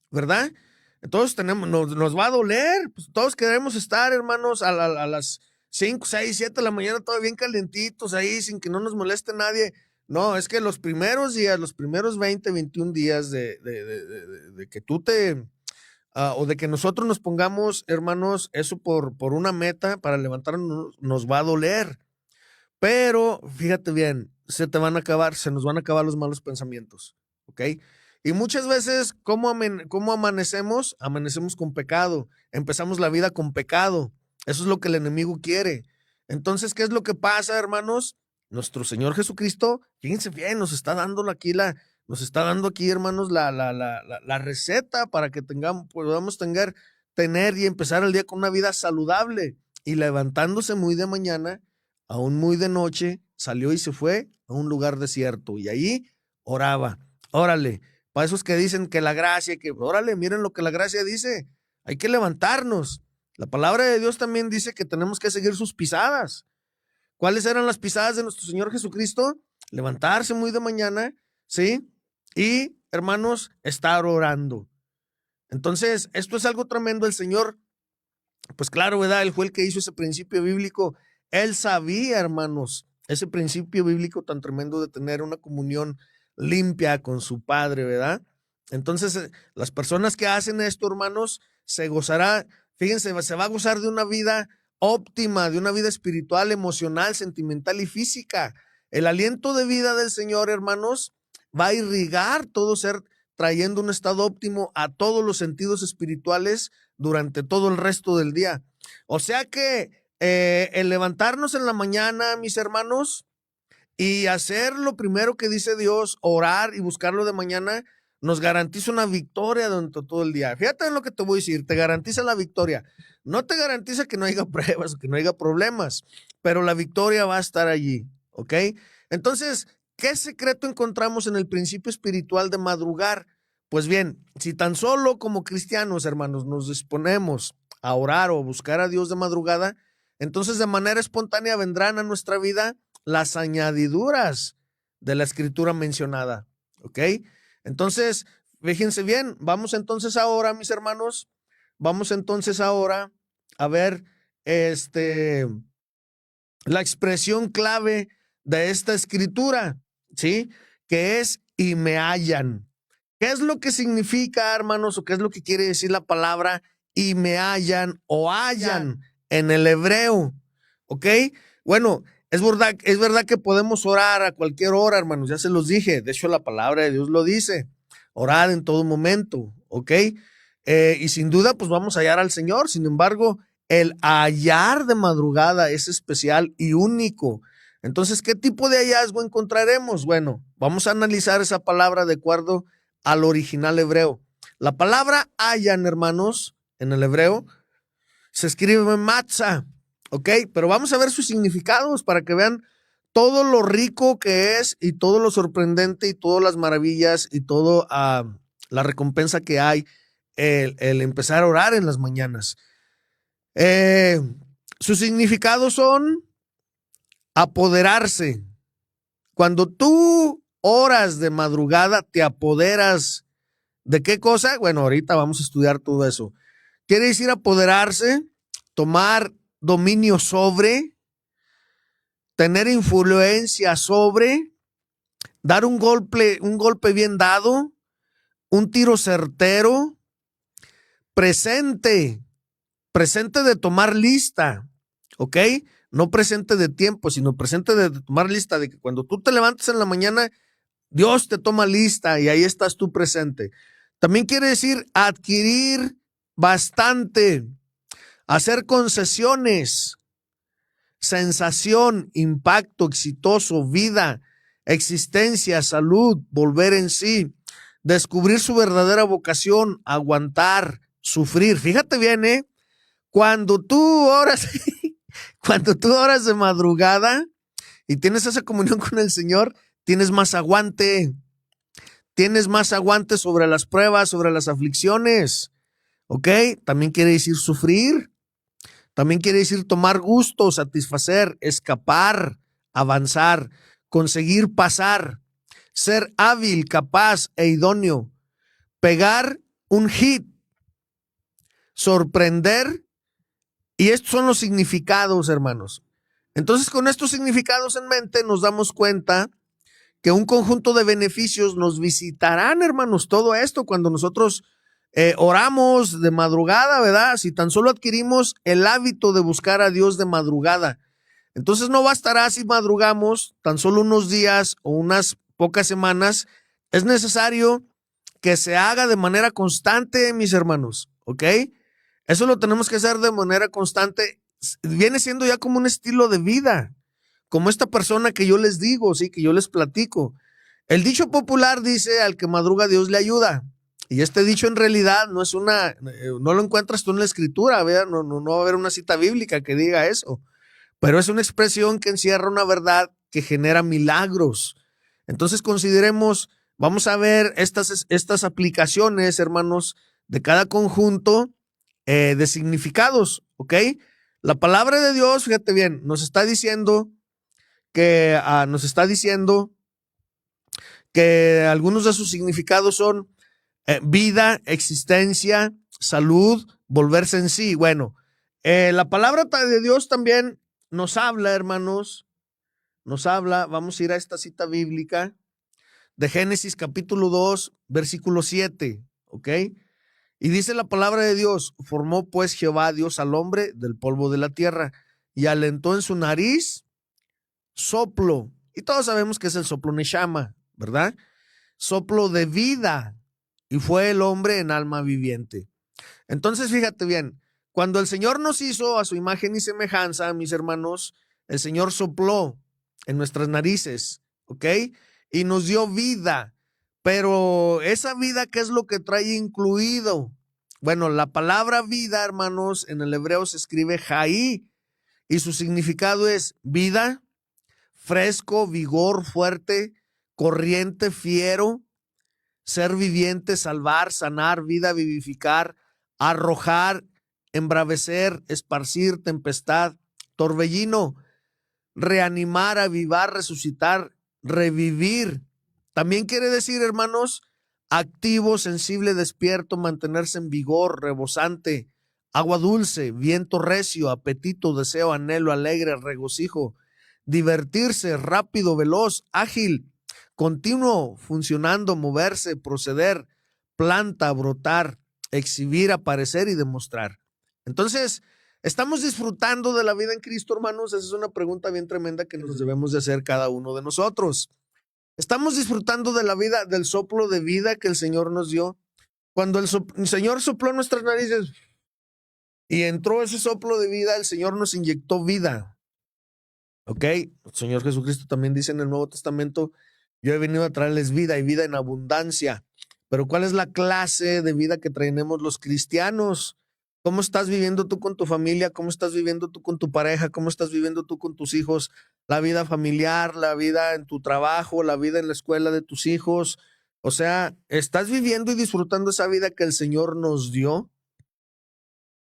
Speaker 1: ¿verdad? Entonces nos va a doler, pues todos queremos estar, hermanos, a las 5, 6, 7 de la mañana todavía bien calentitos ahí, sin que no nos moleste nadie. No, es que los primeros días, los primeros 20, 21 días de que tú o de que nosotros nos pongamos, hermanos, eso por una meta para levantarnos, nos va a doler. Pero fíjate bien, se nos van a acabar los malos pensamientos, ¿ok? Y muchas veces, ¿cómo amanecemos? Amanecemos con pecado, empezamos la vida con pecado. Eso es lo que el enemigo quiere. Entonces, ¿qué es lo que pasa, hermanos? Nuestro Señor Jesucristo, fíjense bien, nos está dando aquí, hermanos, la receta para que podamos tener y empezar el día con una vida saludable. Y levantándose muy de mañana, aún muy de noche, salió y se fue a un lugar desierto y ahí oraba. Órale, para esos que dicen que la gracia, órale, miren lo que la gracia dice, hay que levantarnos. La palabra de Dios también dice que tenemos que seguir sus pisadas. ¿Cuáles eran las pisadas de nuestro Señor Jesucristo? Levantarse muy de mañana, ¿sí? Y, hermanos, estar orando. Entonces, esto es algo tremendo. El Señor, pues claro, ¿verdad? Él fue el que hizo ese principio bíblico. Él sabía, hermanos, ese principio bíblico tan tremendo de tener una comunión limpia con su Padre, ¿verdad? Entonces, las personas que hacen esto, hermanos, fíjense, se va a gozar de una vida óptima, de una vida espiritual, emocional, sentimental y física. El aliento de vida del Señor, hermanos, va a irrigar todo ser trayendo un estado óptimo a todos los sentidos espirituales durante todo el resto del día. O sea que el levantarnos en la mañana, mis hermanos, y hacer lo primero que dice Dios, orar y buscarlo de mañana, nos garantiza una victoria durante todo el día. Fíjate en lo que te voy a decir, te garantiza la victoria. No te garantiza que no haya pruebas o que no haya problemas, pero la victoria va a estar allí, ¿ok? Entonces, ¿qué secreto encontramos en el principio espiritual de madrugar? Pues bien, si tan solo como cristianos, hermanos, nos disponemos a orar o a buscar a Dios de madrugada, entonces de manera espontánea vendrán a nuestra vida las añadiduras de la escritura mencionada, ¿ok? Entonces, fíjense bien, vamos entonces ahora, mis hermanos, vamos entonces ahora a ver la expresión clave de esta escritura, ¿sí? Que es y me hallan. ¿Qué es lo que significa, hermanos, o qué es lo que quiere decir la palabra y me hallan o hallan en el hebreo? ¿Ok? Bueno, es verdad que podemos orar a cualquier hora, hermanos, ya se los dije. De hecho, la palabra de Dios lo dice. Orar en todo momento, ¿ok? Y sin duda, pues vamos a hallar al Señor. Sin embargo, el hallar de madrugada es especial y único. Entonces, ¿qué tipo de hallazgo encontraremos? Bueno, vamos a analizar esa palabra de acuerdo al original hebreo. La palabra hallan, hermanos, en el hebreo, se escribe matzah, ¿ok? Pero vamos a ver sus significados para que vean todo lo rico que es y todo lo sorprendente y todas las maravillas y toda la recompensa que hay el empezar a orar en las mañanas. Sus significados son apoderarse. Cuando tú oras de madrugada, te apoderas ¿de qué cosa? Bueno, ahorita vamos a estudiar todo eso. Quiere decir apoderarse, tomar dominio sobre, tener influencia sobre, dar un golpe bien dado, un tiro certero, presente de tomar lista, ¿ok? No presente de tiempo, sino presente de tomar lista, de que cuando tú te levantas en la mañana, Dios te toma lista y ahí estás tú presente. También quiere decir adquirir bastante, hacer concesiones, sensación, impacto, exitoso, vida, existencia, salud, volver en sí, descubrir su verdadera vocación, aguantar, sufrir. Fíjate bien, cuando tú oras, cuando tú oras de madrugada y tienes esa comunión con el Señor, tienes más aguante sobre las pruebas, sobre las aflicciones, ¿ok? También quiere decir sufrir, también quiere decir tomar gusto, satisfacer, escapar, avanzar, conseguir pasar, ser hábil, capaz e idóneo, pegar un hit, sorprender, y estos son los significados, hermanos. Entonces, con estos significados en mente, nos damos cuenta que un conjunto de beneficios nos visitarán, hermanos, todo esto cuando nosotros oramos de madrugada, ¿verdad? Si tan solo adquirimos el hábito de buscar a Dios de madrugada. Entonces no bastará si madrugamos tan solo unos días o unas pocas semanas. Es necesario que se haga de manera constante, mis hermanos, ¿ok? Eso lo tenemos que hacer de manera constante. Viene siendo ya como un estilo de vida, como esta persona que yo les digo, sí, que yo les platico. El dicho popular dice, al que madruga Dios le ayuda. Y este dicho en realidad no es no lo encuentras tú en la escritura, ¿verdad? No va a haber una cita bíblica que diga eso, pero es una expresión que encierra una verdad que genera milagros. Entonces consideremos, vamos a ver estas aplicaciones, hermanos, de cada conjunto de significados, ¿ok? La palabra de Dios, fíjate bien, nos está diciendo que algunos de sus significados son vida, existencia, salud, volverse en sí. Bueno, la palabra de Dios también nos habla, hermanos, vamos a ir a esta cita bíblica de Génesis capítulo 2, versículo 7, ¿ok? Y dice la palabra de Dios, formó pues Jehová Dios al hombre del polvo de la tierra y alentó en su nariz soplo. Y todos sabemos que es el soplo neshama, ¿verdad? Soplo de vida. y fue el hombre en alma viviente. Entonces, fíjate bien, cuando el Señor nos hizo a su imagen y semejanza, mis hermanos, el Señor sopló en nuestras narices, ¿ok? Y nos dio vida. Pero esa vida, ¿qué es lo que trae incluido? Bueno, la palabra vida, hermanos, en el hebreo se escribe Jaí, y su significado es vida, fresco, vigor, fuerte, corriente, fiero, ser viviente, salvar, sanar, vida, vivificar, arrojar, embravecer, esparcir, tempestad, torbellino, reanimar, avivar, resucitar, revivir. También quiere decir, hermanos, activo, sensible, despierto, mantenerse en vigor, rebosante, agua dulce, viento recio, apetito, deseo, anhelo, alegre, regocijo, divertirse, rápido, veloz, ágil, continuo, funcionando, moverse, proceder, planta, brotar, exhibir, aparecer y demostrar. Entonces, ¿estamos disfrutando de la vida en Cristo, hermanos? Esa es una pregunta bien tremenda que nos debemos de hacer cada uno de nosotros. ¿Estamos disfrutando de la vida, del soplo de vida que el Señor nos dio? Cuando el Señor sopló en nuestras narices y entró ese soplo de vida, el Señor nos inyectó vida. ¿Ok? El Señor Jesucristo también dice en el Nuevo Testamento, yo he venido a traerles vida y vida en abundancia. Pero ¿cuál es la clase de vida que traemos los cristianos? ¿Cómo estás viviendo tú con tu familia? ¿Cómo estás viviendo tú con tu pareja? ¿Cómo estás viviendo tú con tus hijos? La vida familiar, la vida en tu trabajo, la vida en la escuela de tus hijos. O sea, ¿estás viviendo y disfrutando esa vida que el Señor nos dio?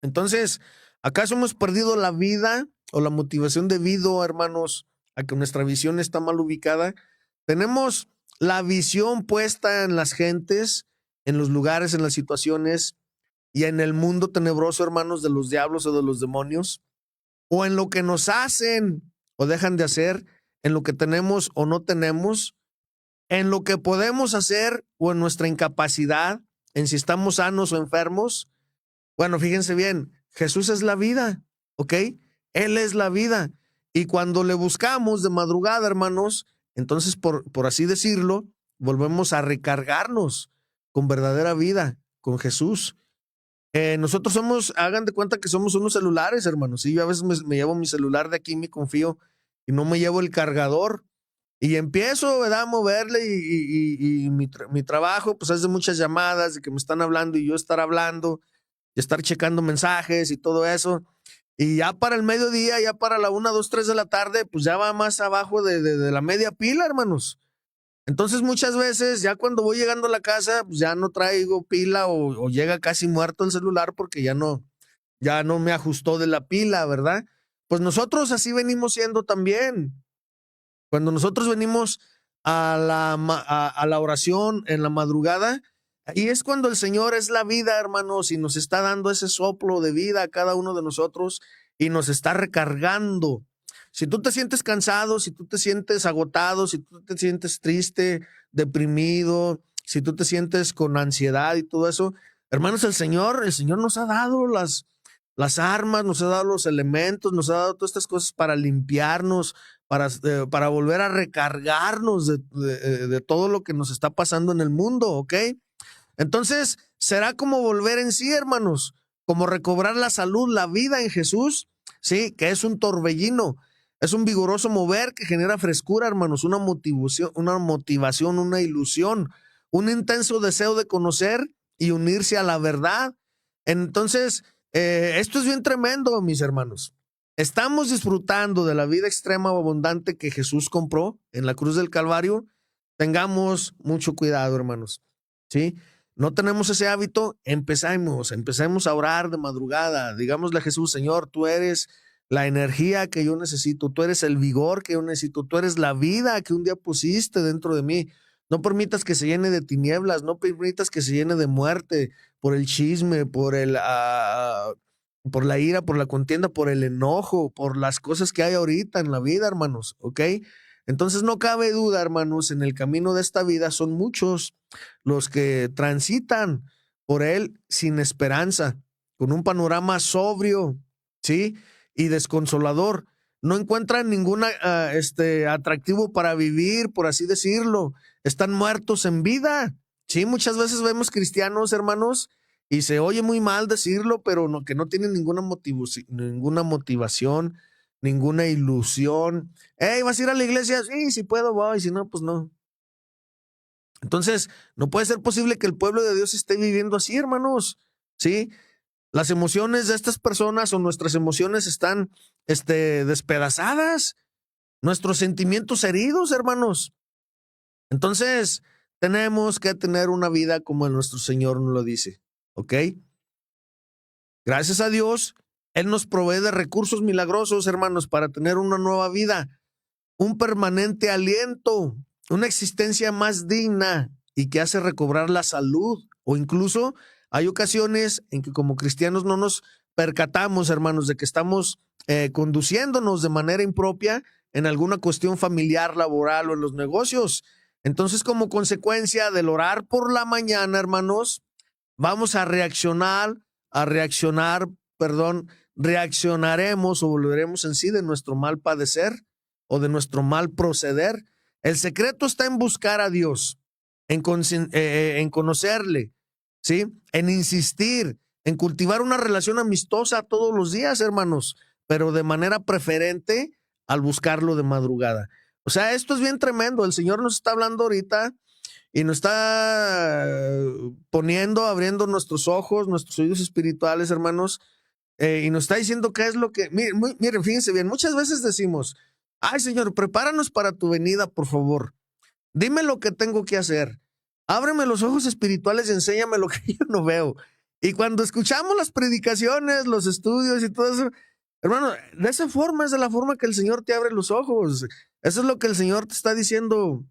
Speaker 1: Entonces, ¿acaso hemos perdido la vida o la motivación debido, hermanos, a que nuestra visión está mal ubicada? Tenemos la visión puesta en las gentes, en los lugares, en las situaciones y en el mundo tenebroso, hermanos, de los diablos o de los demonios, o en lo que nos hacen o dejan de hacer, en lo que tenemos o no tenemos, en lo que podemos hacer o en nuestra incapacidad, en si estamos sanos o enfermos. Bueno, fíjense bien, Jesús es la vida, ¿ok? Él es la vida. Y cuando le buscamos de madrugada, hermanos, entonces, por así decirlo, volvemos a recargarnos con verdadera vida, con Jesús. Nosotros somos, hagan de cuenta que somos unos celulares, hermanos. Y yo a veces me llevo mi celular de aquí, me confío, y no me llevo el cargador. Y empiezo, ¿verdad?, a moverle y mi trabajo, pues es de muchas llamadas, de que me están hablando y yo estar hablando y estar checando mensajes y todo eso. Y ya para el mediodía, ya para la 1, 2, 3 de la tarde, pues ya va más abajo de la media pila, hermanos. Entonces muchas veces ya cuando voy llegando a la casa, pues ya no traigo pila o llega casi muerto el celular porque ya no me ajustó de la pila, ¿verdad? Pues nosotros así venimos siendo también. Cuando nosotros venimos a la oración en la madrugada, y es cuando el Señor es la vida, hermanos, y nos está dando ese soplo de vida a cada uno de nosotros y nos está recargando. Si tú te sientes cansado, si tú te sientes agotado, si tú te sientes triste, deprimido, si tú te sientes con ansiedad y todo eso, hermanos, el Señor nos ha dado las armas, nos ha dado los elementos, nos ha dado todas estas cosas para limpiarnos, para volver a recargarnos de todo lo que nos está pasando en el mundo, ¿ok? Entonces, será como volver en sí, hermanos, como recobrar la salud, la vida en Jesús, sí, que es un torbellino, es un vigoroso mover que genera frescura, hermanos, una motivación, una ilusión, un intenso deseo de conocer y unirse a la verdad. Entonces, esto es bien tremendo, mis hermanos. Estamos disfrutando de la vida extrema o abundante que Jesús compró en la cruz del Calvario. Tengamos mucho cuidado, hermanos, ¿sí? No tenemos ese hábito, empecemos a orar de madrugada. Digámosle a Jesús, Señor, tú eres la energía que yo necesito, tú eres el vigor que yo necesito, tú eres la vida que un día pusiste dentro de mí. No permitas que se llene de tinieblas, no permitas que se llene de muerte por el chisme, por la ira, por la contienda, por el enojo, por las cosas que hay ahorita en la vida, hermanos, ¿ok? Entonces no cabe duda, hermanos, en el camino de esta vida son muchos los que transitan por él sin esperanza, con un panorama sobrio, ¿sí? Y desconsolador. No encuentran ningún atractivo para vivir, por así decirlo. Están muertos en vida. Sí, muchas veces vemos cristianos, hermanos, y se oye muy mal decirlo, pero no, que no tienen ninguna motivación, ninguna ilusión. Hey, ¿vas a ir a la iglesia? Sí, si puedo, voy, si no, pues no. Entonces, no puede ser posible que el pueblo de Dios esté viviendo así, hermanos. ¿Sí? Las emociones de estas personas o nuestras emociones están despedazadas, nuestros sentimientos heridos, hermanos. Entonces, tenemos que tener una vida como nuestro Señor nos lo dice, ¿ok? Gracias a Dios, Él nos provee de recursos milagrosos, hermanos, para tener una nueva vida, un permanente aliento, una existencia más digna y que hace recobrar la salud. O incluso hay ocasiones en que como cristianos no nos percatamos, hermanos, de que estamos conduciéndonos de manera impropia en alguna cuestión familiar, laboral o en los negocios. Entonces, como consecuencia del orar por la mañana, hermanos, vamos a reaccionar, perdón, reaccionaremos o volveremos en sí de nuestro mal padecer o de nuestro mal proceder. El secreto está en buscar a Dios, en conocerle, ¿sí? En insistir, en cultivar una relación amistosa todos los días, hermanos, pero de manera preferente al buscarlo de madrugada. O sea, esto es bien tremendo. El Señor nos está hablando ahorita y nos está poniendo, abriendo nuestros ojos, nuestros oídos espirituales, hermanos, y nos está diciendo qué es lo que, miren, fíjense bien, muchas veces decimos, ay Señor, prepáranos para tu venida, por favor, dime lo que tengo que hacer, ábreme los ojos espirituales y enséñame lo que yo no veo. Y cuando escuchamos las predicaciones, los estudios y todo eso, hermano, de esa forma es de la forma que el Señor te abre los ojos. Eso es lo que el Señor te está diciendo.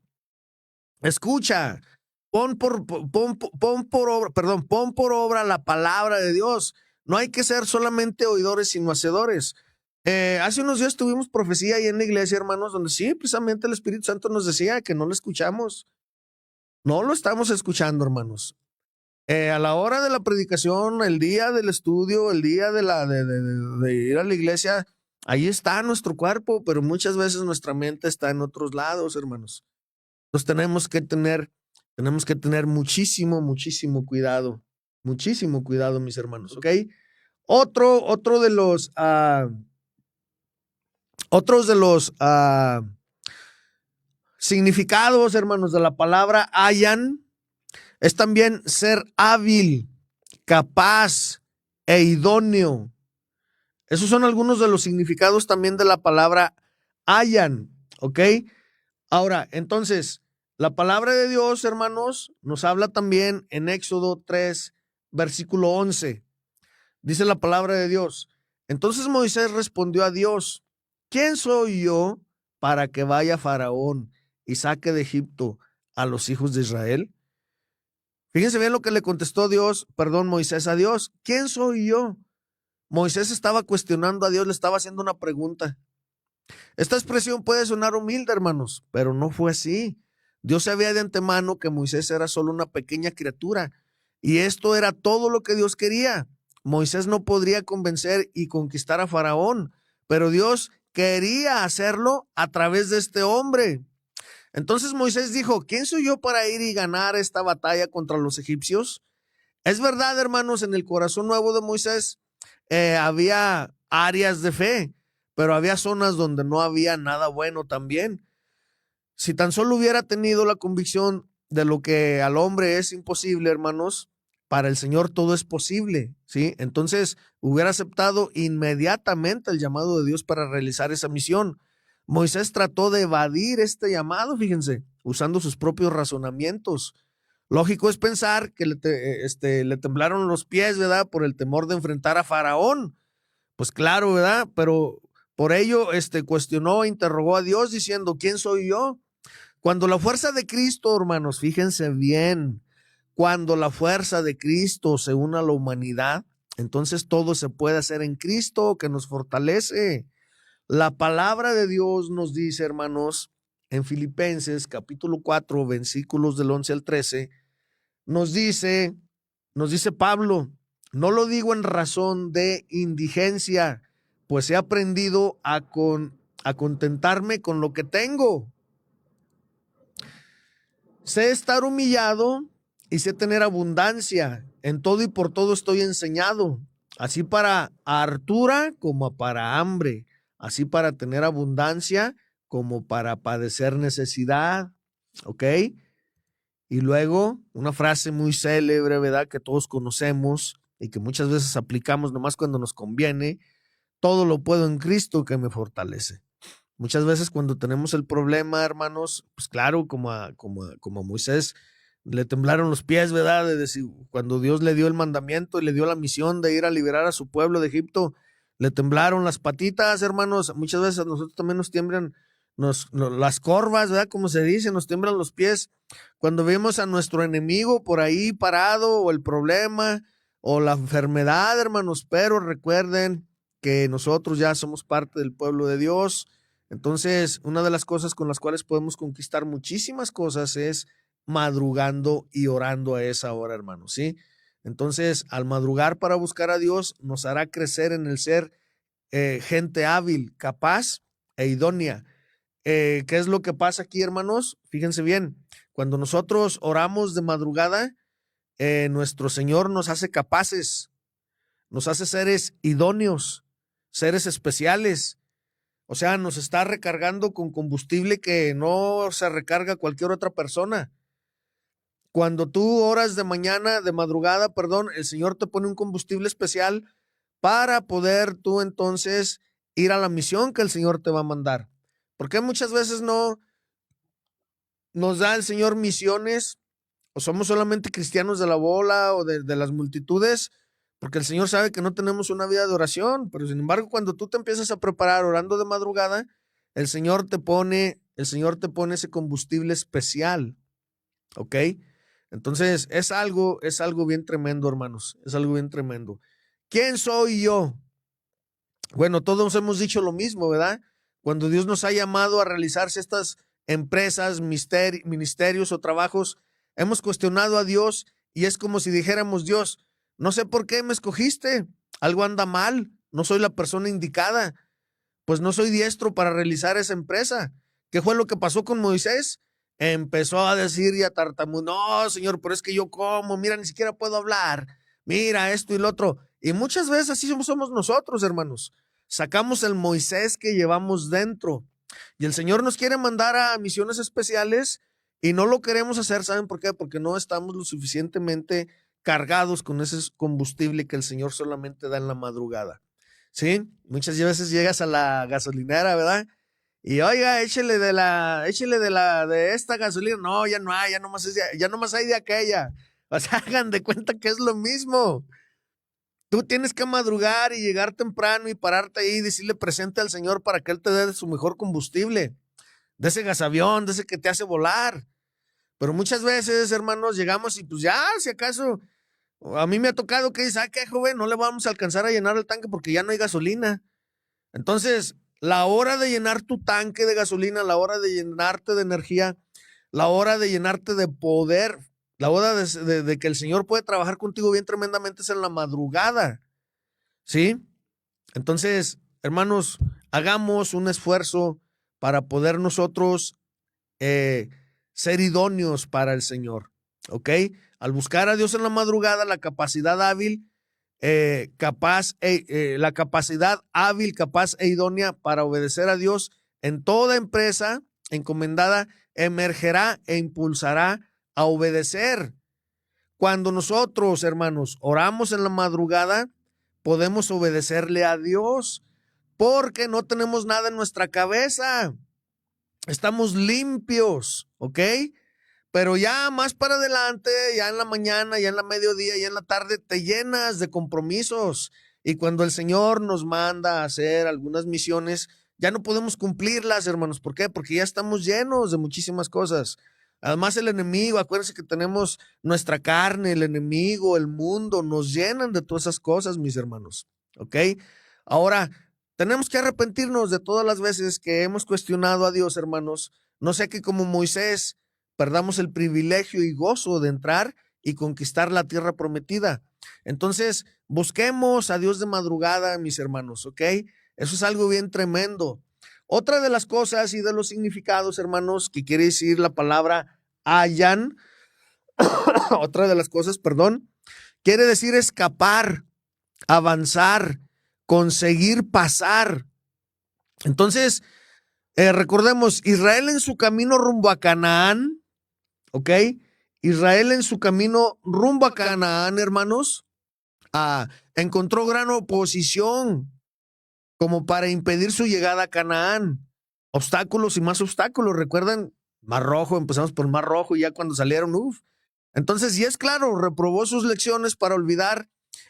Speaker 1: Escucha, pon por obra la palabra de Dios. No hay que ser solamente oidores, sino hacedores. Hace unos días tuvimos profecía ahí en la iglesia, hermanos, donde sí, precisamente el Espíritu Santo nos decía que no lo escuchamos. No lo estamos escuchando, hermanos. A la hora de la predicación, el día del estudio, el día de ir a la iglesia, ahí está nuestro cuerpo, pero muchas veces nuestra mente está en otros lados, hermanos. Entonces tenemos que tener muchísimo cuidado, mis hermanos, ¿ok? Otro de los, otros de los significados, hermanos, de la palabra hayan, es también ser hábil, capaz e idóneo. Esos son algunos de los significados también de la palabra hayan, ¿ok? Ahora, entonces, la palabra de Dios, hermanos, nos habla también en Éxodo 3, versículo 11. Dice la palabra de Dios. Entonces Moisés respondió a Dios, ¿quién soy yo para que vaya Faraón y saque de Egipto a los hijos de Israel? Fíjense bien lo que le contestó Moisés a Dios. ¿Quién soy yo? Moisés estaba cuestionando a Dios, le estaba haciendo una pregunta. Esta expresión puede sonar humilde, hermanos, pero no fue así. Dios sabía de antemano que Moisés era solo una pequeña criatura y esto era todo lo que Dios quería. Moisés no podría convencer y conquistar a Faraón, pero Dios quería hacerlo a través de este hombre. Entonces Moisés dijo, ¿quién soy yo para ir y ganar esta batalla contra los egipcios? Es verdad, hermanos, en el corazón nuevo de Moisés había áreas de fe, pero había zonas donde no había nada bueno también. Si tan solo hubiera tenido la convicción de lo que al hombre es imposible, hermanos, para el Señor todo es posible, ¿sí? Entonces hubiera aceptado inmediatamente el llamado de Dios para realizar esa misión. Moisés trató de evadir este llamado, fíjense, usando sus propios razonamientos. Lógico es pensar que le temblaron los pies, ¿verdad? Por el temor de enfrentar a Faraón. Pues claro, ¿verdad? Pero por ello cuestionó e interrogó a Dios diciendo, ¿quién soy yo? Cuando la fuerza de Cristo, hermanos, fíjense bien, cuando la fuerza de Cristo se une a la humanidad, entonces todo se puede hacer en Cristo que nos fortalece. La palabra de Dios nos dice, hermanos, en Filipenses capítulo 4, versículos del 11 al 13, nos dice, Pablo, no lo digo en razón de indigencia, pues he aprendido a contentarme con lo que tengo. Sé estar humillado y sé tener abundancia. En todo y por todo estoy enseñado, así para hartura como para hambre, así para tener abundancia como para padecer necesidad. ¿Ok? Y luego una frase muy célebre, ¿verdad? Que todos conocemos y que muchas veces aplicamos nomás cuando nos conviene. Todo lo puedo en Cristo que me fortalece. Muchas veces cuando tenemos el problema, hermanos, pues claro, como a Moisés le temblaron los pies, ¿verdad? De decir, cuando Dios le dio el mandamiento y le dio la misión de ir a liberar a su pueblo de Egipto, le temblaron las patitas, hermanos. Muchas veces a nosotros también nos tiemblan las corvas, ¿verdad? Como se dice, nos tiemblan los pies. Cuando vemos a nuestro enemigo por ahí parado, o el problema, o la enfermedad, hermanos, pero recuerden que nosotros ya somos parte del pueblo de Dios. Entonces, una de las cosas con las cuales podemos conquistar muchísimas cosas es madrugando y orando a esa hora, hermanos, ¿sí? Entonces, al madrugar para buscar a Dios, nos hará crecer en el ser gente hábil, capaz e idónea. ¿Qué es lo que pasa aquí, hermanos? Fíjense bien, cuando nosotros oramos de madrugada, nuestro Señor nos hace capaces, nos hace seres idóneos, seres especiales. O sea, nos está recargando con combustible que no se recarga cualquier otra persona. Cuando tú oras de mañana, de madrugada, perdón, el Señor te pone un combustible especial para poder tú entonces ir a la misión que el Señor te va a mandar. Porque muchas veces no nos da el Señor misiones o somos solamente cristianos de la bola o de las multitudes, porque el Señor sabe que no tenemos una vida de oración, pero sin embargo cuando tú te empiezas a preparar orando de madrugada, el Señor te pone ese combustible especial, ¿ok? Entonces es algo bien tremendo, hermanos, es algo bien tremendo. ¿Quién soy yo? Bueno, todos hemos dicho lo mismo, ¿verdad? Cuando Dios nos ha llamado a realizar estas empresas, ministerios o trabajos, hemos cuestionado a Dios y es como si dijéramos, Dios, no sé por qué me escogiste, algo anda mal, no soy la persona indicada, pues no soy diestro para realizar esa empresa. ¿Qué fue lo que pasó con Moisés? Empezó a decir y a tartamudear, no, Señor, pero es que yo como, mira, ni siquiera puedo hablar, mira esto y lo otro. Y muchas veces así somos nosotros, hermanos. Sacamos el Moisés que llevamos dentro. Y el Señor nos quiere mandar a misiones especiales y no lo queremos hacer, ¿saben por qué? Porque no estamos lo suficientemente cargados con ese combustible que el Señor solamente da en la madrugada. ¿Sí? Muchas veces llegas a la gasolinera, ¿verdad? Y oiga, échele de esta gasolina. No, ya no hay, ya nomás hay de aquella. O sea, hagan de cuenta que es lo mismo. Tú tienes que madrugar y llegar temprano y pararte ahí y decirle presente al Señor para que Él te dé su mejor combustible, de ese gasavión, de ese que te hace volar. Pero muchas veces, hermanos, llegamos y pues ya, si acaso, a mí me ha tocado que dice, qué joven, no le vamos a alcanzar a llenar el tanque porque ya no hay gasolina. Entonces, la hora de llenar tu tanque de gasolina, la hora de llenarte de energía, la hora de llenarte de poder, la hora de que el Señor puede trabajar contigo bien tremendamente es en la madrugada, ¿sí? Entonces, hermanos, hagamos un esfuerzo para poder nosotros ser idóneos para el Señor, ¿ok? Al buscar a Dios en la madrugada, la capacidad hábil, la capacidad hábil, capaz e idónea para obedecer a Dios en toda empresa encomendada emergerá e impulsará a obedecer. Cuando nosotros, hermanos, oramos en la madrugada, podemos obedecerle a Dios porque no tenemos nada en nuestra cabeza. Estamos limpios, ¿ok? Pero ya más para adelante, ya en la mañana, ya en la mediodía, ya en la tarde, te llenas de compromisos. Y cuando el Señor nos manda a hacer algunas misiones, ya no podemos cumplirlas, hermanos. ¿Por qué? Porque ya estamos llenos de muchísimas cosas. Además, el enemigo, acuérdense que tenemos nuestra carne, el enemigo, el mundo, nos llenan de todas esas cosas, mis hermanos. ¿Ok? Ahora, tenemos que arrepentirnos de todas las veces que hemos cuestionado a Dios, hermanos. No sé que como Moisés perdamos el privilegio y gozo de entrar y conquistar la tierra prometida. Entonces, busquemos a Dios de madrugada, mis hermanos, ¿ok? Eso es algo bien tremendo. Otra de las cosas y de los significados, hermanos, que quiere decir la palabra hayan, otra de las cosas, perdón, quiere decir escapar, avanzar, conseguir pasar. Entonces, recordemos, Israel en su camino rumbo a Canaán, ¿ok? Israel en su camino rumbo a Canaán, hermanos, encontró gran oposición como para impedir su llegada a Canaán. Obstáculos y más obstáculos. ¿Recuerdan? Mar Rojo, empezamos por Mar Rojo y ya cuando salieron, uff. Entonces, y es claro, reprobó sus lecciones para olvidar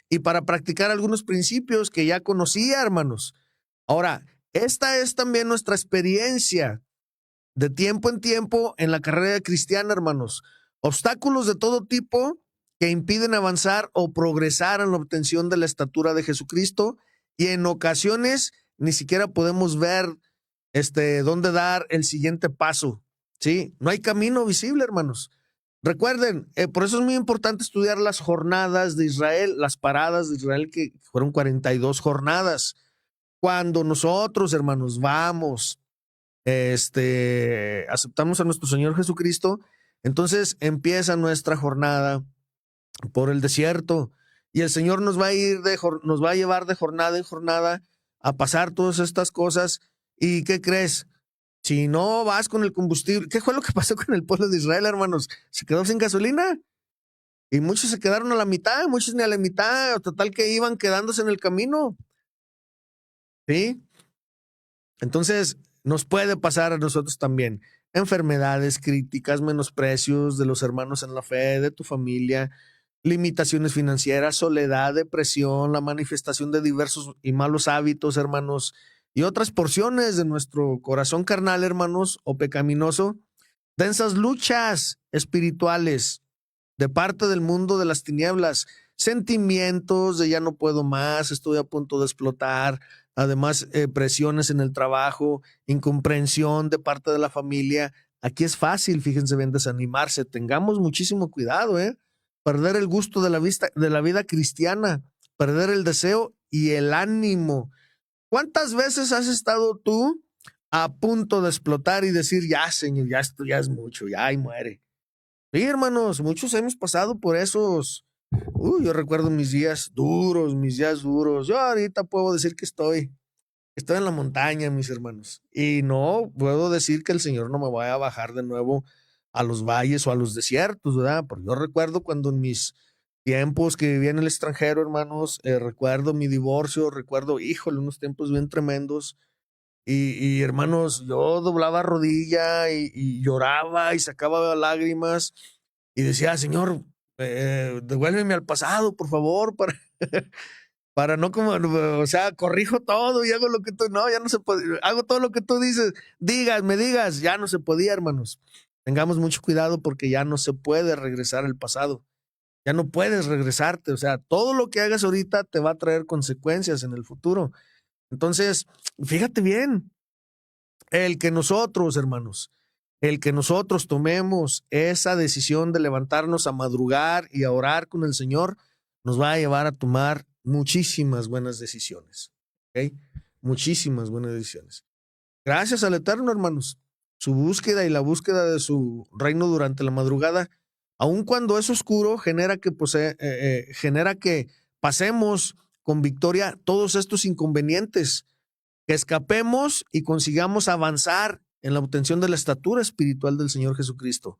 Speaker 1: y para practicar algunos principios que ya conocía, hermanos. Ahora, esta es también nuestra experiencia de tiempo en tiempo en la carrera cristiana, hermanos. Obstáculos de todo tipo que impiden avanzar o progresar en la obtención de la estatura de Jesucristo, y en ocasiones ni siquiera podemos ver dónde dar el siguiente paso. ¿Sí? No hay camino visible, hermanos. Recuerden, por eso es muy importante estudiar las jornadas de Israel, las paradas de Israel, que fueron 42 jornadas. Cuando nosotros, hermanos, vamos, aceptamos a nuestro Señor Jesucristo, entonces empieza nuestra jornada por el desierto y el Señor nos va a llevar de jornada en jornada a pasar todas estas cosas. ¿Y qué crees? Si no vas con el combustible, ¿qué fue lo que pasó con el pueblo de Israel, hermanos? Se quedó sin gasolina y muchos se quedaron a la mitad, muchos ni a la mitad, total que iban quedándose en el camino. ¿Sí? Entonces, nos puede pasar a nosotros también. Enfermedades, críticas, menosprecios de los hermanos en la fe, de tu familia, limitaciones financieras, soledad, depresión, la manifestación de diversos y malos hábitos, hermanos, y otras porciones de nuestro corazón carnal, hermanos, o pecaminoso, densas luchas espirituales de parte del mundo de las tinieblas, sentimientos de ya no puedo más, estoy a punto de explotar, además presiones en el trabajo, incomprensión de parte de la familia. Aquí es fácil, fíjense bien, desanimarse. Tengamos muchísimo cuidado, perder el gusto de la vida cristiana, perder el deseo y el ánimo. ¿Cuántas veces has estado tú a punto de explotar y decir, ya, Señor, ya esto ya es mucho, ya ahí muere? Sí, hermanos, muchos hemos pasado por esos. Yo recuerdo mis días duros, mis días duros. Yo ahorita puedo decir que estoy en la montaña, mis hermanos. Y no puedo decir que el Señor no me vaya a bajar de nuevo a los valles o a los desiertos, ¿verdad? Porque yo recuerdo cuando en mis tiempos que vivía en el extranjero, hermanos, recuerdo mi divorcio, recuerdo, híjole, unos tiempos bien tremendos. Y hermanos, yo doblaba rodilla y lloraba y sacaba lágrimas y decía, Señor, devuélveme al pasado, por favor, para no como, o sea, corrijo todo y hago lo que tú, no, ya no se puede, hago todo lo que tú me digas, ya no se podía, hermanos. Tengamos mucho cuidado porque ya no se puede regresar al pasado, ya no puedes regresarte, o sea, todo lo que hagas ahorita te va a traer consecuencias en el futuro. Entonces, fíjate bien, el que nosotros, hermanos, el que nosotros tomemos esa decisión de levantarnos a madrugar y a orar con el Señor, nos va a llevar a tomar muchísimas buenas decisiones. ¿Ok? Muchísimas buenas decisiones. Gracias al Eterno, hermanos. Su búsqueda y la búsqueda de su reino durante la madrugada, aun cuando es oscuro, genera que pasemos con victoria todos estos inconvenientes, que escapemos y consigamos avanzar en la obtención de la estatura espiritual del Señor Jesucristo,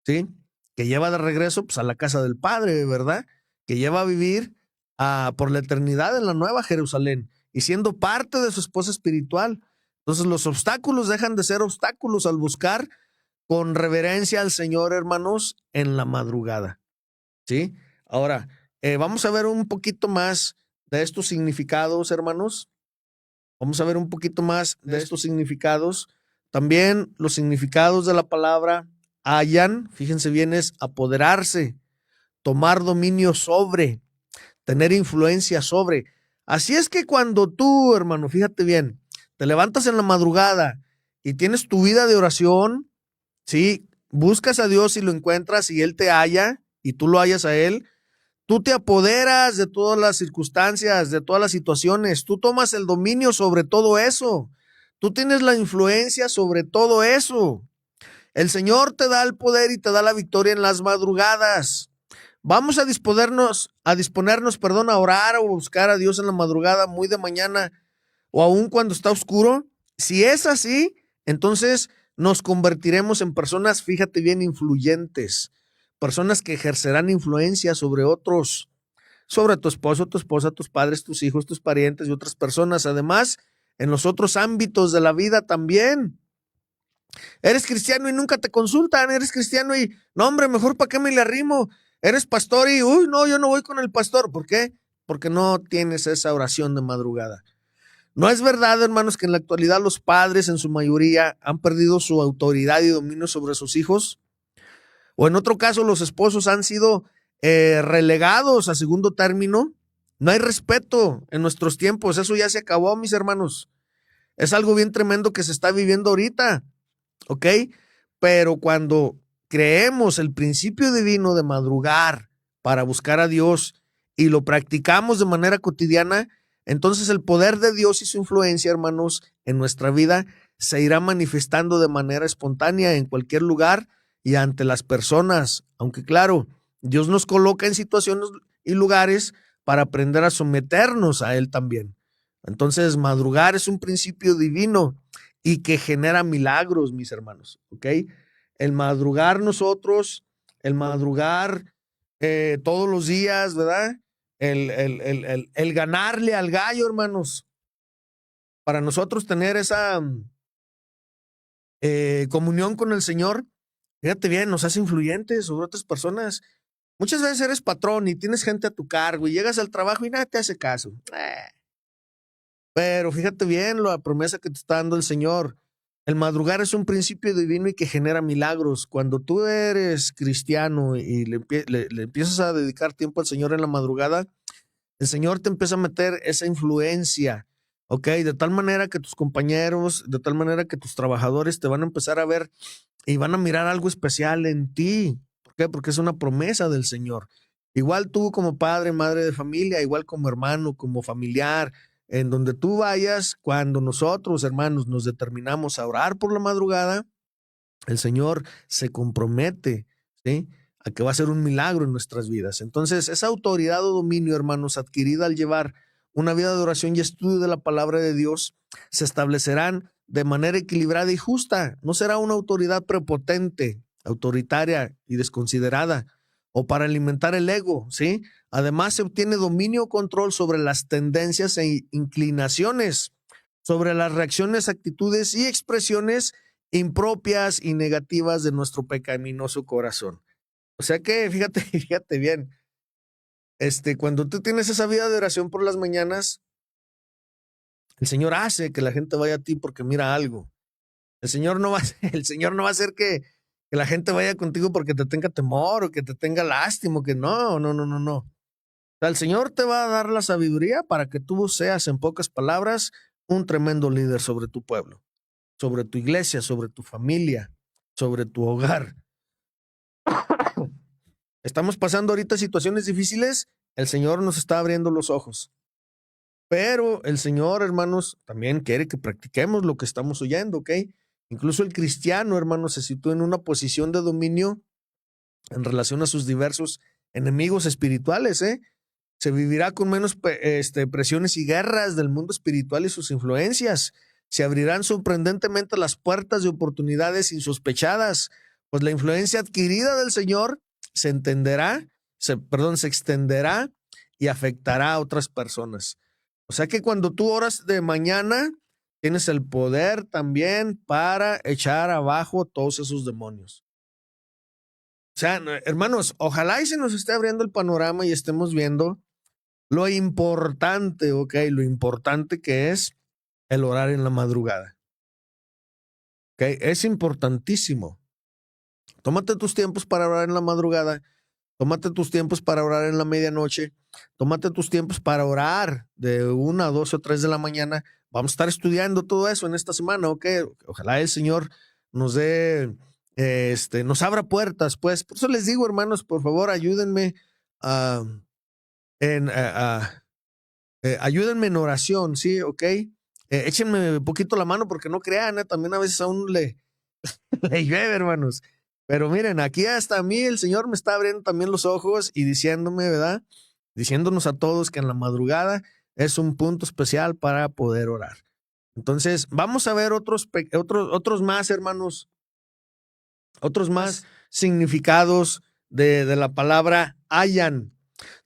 Speaker 1: ¿sí? Que lleva de regreso pues, a la casa del Padre, ¿verdad? Que lleva a vivir por la eternidad en la nueva Jerusalén y siendo parte de su esposa espiritual. Entonces los obstáculos dejan de ser obstáculos al buscar con reverencia al Señor, hermanos, en la madrugada, ¿sí? Ahora, vamos a ver un poquito más de estos significados, hermanos. Vamos a ver un poquito más de estos significados. También los significados de la palabra hayan, fíjense bien, es apoderarse, tomar dominio sobre, tener influencia sobre. Así es que cuando tú, hermano, fíjate bien, te levantas en la madrugada y tienes tu vida de oración, ¿sí? Buscas a Dios y lo encuentras y Él te halla y tú lo hallas a Él. Tú te apoderas de todas las circunstancias, de todas las situaciones. Tú tomas el dominio sobre todo eso. Tú tienes la influencia sobre todo eso. El Señor te da el poder y te da la victoria en las madrugadas. Vamos a disponernos, a orar o buscar a Dios en la madrugada, muy de mañana o aún cuando está oscuro. Si es así, entonces nos convertiremos en personas, fíjate bien, influyentes, personas que ejercerán influencia sobre otros, sobre tu esposo, tu esposa, tus padres, tus hijos, tus parientes y otras personas. Además, en los otros ámbitos de la vida también. Eres cristiano y nunca te consultan, eres cristiano y, no hombre, mejor para qué me le arrimo. Eres pastor y, uy, no, yo no voy con el pastor. ¿Por qué? Porque no tienes esa oración de madrugada. No es verdad, hermanos, que en la actualidad los padres en su mayoría han perdido su autoridad y dominio sobre sus hijos. O en otro caso, los esposos han sido relegados a segundo término. No hay respeto en nuestros tiempos. Eso ya se acabó, mis hermanos. Es algo bien tremendo que se está viviendo ahorita. ¿Ok? Pero cuando creemos el principio divino de madrugar para buscar a Dios y lo practicamos de manera cotidiana, entonces el poder de Dios y su influencia, hermanos, en nuestra vida se irá manifestando de manera espontánea en cualquier lugar y ante las personas. Aunque claro, Dios nos coloca en situaciones y lugares para aprender a someternos a Él también. Entonces, madrugar es un principio divino y que genera milagros, mis hermanos, ¿ok? El madrugar nosotros, el madrugar todos los días, ¿verdad? El ganarle al gallo, hermanos, para nosotros tener esa comunión con el Señor, fíjate bien, nos hace influyentes sobre otras personas. Muchas veces eres patrón y tienes gente a tu cargo y llegas al trabajo y nadie te hace caso. Pero fíjate bien la promesa que te está dando el Señor. El madrugar es un principio divino y que genera milagros. Cuando tú eres cristiano y le empiezas a dedicar tiempo al Señor en la madrugada, el Señor te empieza a meter esa influencia, ¿ok? De tal manera que tus compañeros, de tal manera que tus trabajadores te van a empezar a ver y van a mirar algo especial en ti. ¿Por qué? Porque es una promesa del Señor. Igual tú como padre, madre de familia, igual como hermano, como familiar, en donde tú vayas, cuando nosotros, hermanos, nos determinamos a orar por la madrugada, el Señor se compromete, ¿sí? A que va a ser un milagro en nuestras vidas. Entonces, esa autoridad o dominio, hermanos, adquirida al llevar una vida de oración y estudio de la palabra de Dios, se establecerán de manera equilibrada y justa. No será una autoridad prepotente, autoritaria y desconsiderada, o para alimentar el ego, ¿sí? Además, se obtiene dominio o control sobre las tendencias e inclinaciones, sobre las reacciones, actitudes y expresiones impropias y negativas de nuestro pecaminoso corazón. O sea que, fíjate, fíjate bien, cuando tú tienes esa vida de oración por las mañanas, el Señor hace que la gente vaya a ti porque mira algo. El Señor no va a hacer que la gente vaya contigo porque te tenga temor o que te tenga lástima, que no, no, no, no, no. O sea, el Señor te va a dar la sabiduría para que tú seas, en pocas palabras, un tremendo líder sobre tu pueblo, sobre tu iglesia, sobre tu familia, sobre tu hogar. Estamos pasando ahorita situaciones difíciles, el Señor nos está abriendo los ojos. Pero el Señor, hermanos, también quiere que practiquemos lo que estamos oyendo, ¿ok? Incluso el cristiano, hermanos, se sitúa en una posición de dominio en relación a sus diversos enemigos espirituales, ¿eh? Se vivirá con menos presiones y guerras del mundo espiritual y sus influencias. Se abrirán sorprendentemente las puertas de oportunidades insospechadas, pues la influencia adquirida del Señor se extenderá y afectará a otras personas. O sea que cuando tú oras de mañana, tienes el poder también para echar abajo todos esos demonios. O sea, hermanos, ojalá y se nos esté abriendo el panorama y estemos viendo lo importante, ok, lo importante que es el orar en la madrugada. Ok, es importantísimo. Tómate tus tiempos para orar en la madrugada. Tómate tus tiempos para orar en la medianoche. Tómate tus tiempos para orar de 1 a 2 o 3 de la mañana. Vamos a estar estudiando todo eso en esta semana, ok. Ojalá el Señor nos dé, nos abra puertas, pues. Por eso les digo, hermanos, por favor, ayúdenme ayúdenme en oración, ¿sí? ¿Ok? Échenme un poquito la mano porque no crean, también a veces a uno Le llueve, hermanos. Pero miren, aquí hasta a mí el Señor me está abriendo también los ojos y diciéndome, ¿verdad? Diciéndonos a todos que en la madrugada es un punto especial para poder orar. Entonces, vamos a ver otros más, hermanos, otros más significados de la palabra hayan.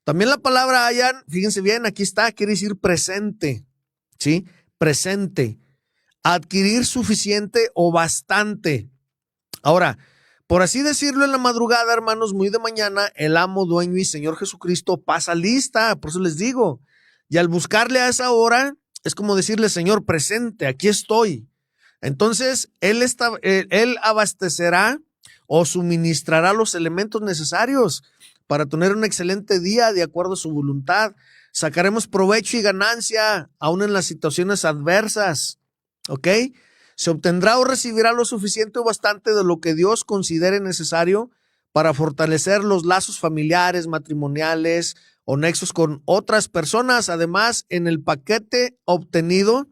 Speaker 1: También la palabra hayan, fíjense bien, aquí está, quiere decir presente, ¿sí? Presente. Adquirir suficiente o bastante. Ahora, por así decirlo, en la madrugada, hermanos, muy de mañana, el amo, dueño y Señor Jesucristo pasa lista, por eso les digo. Y al buscarle a esa hora, es como decirle, Señor, presente, aquí estoy. Entonces, él abastecerá o suministrará los elementos necesarios para tener un excelente día de acuerdo a su voluntad. Sacaremos provecho y ganancia, aún en las situaciones adversas. ¿Ok? Se obtendrá o recibirá lo suficiente o bastante de lo que Dios considere necesario para fortalecer los lazos familiares, matrimoniales o nexos con otras personas. Además, en el paquete obtenido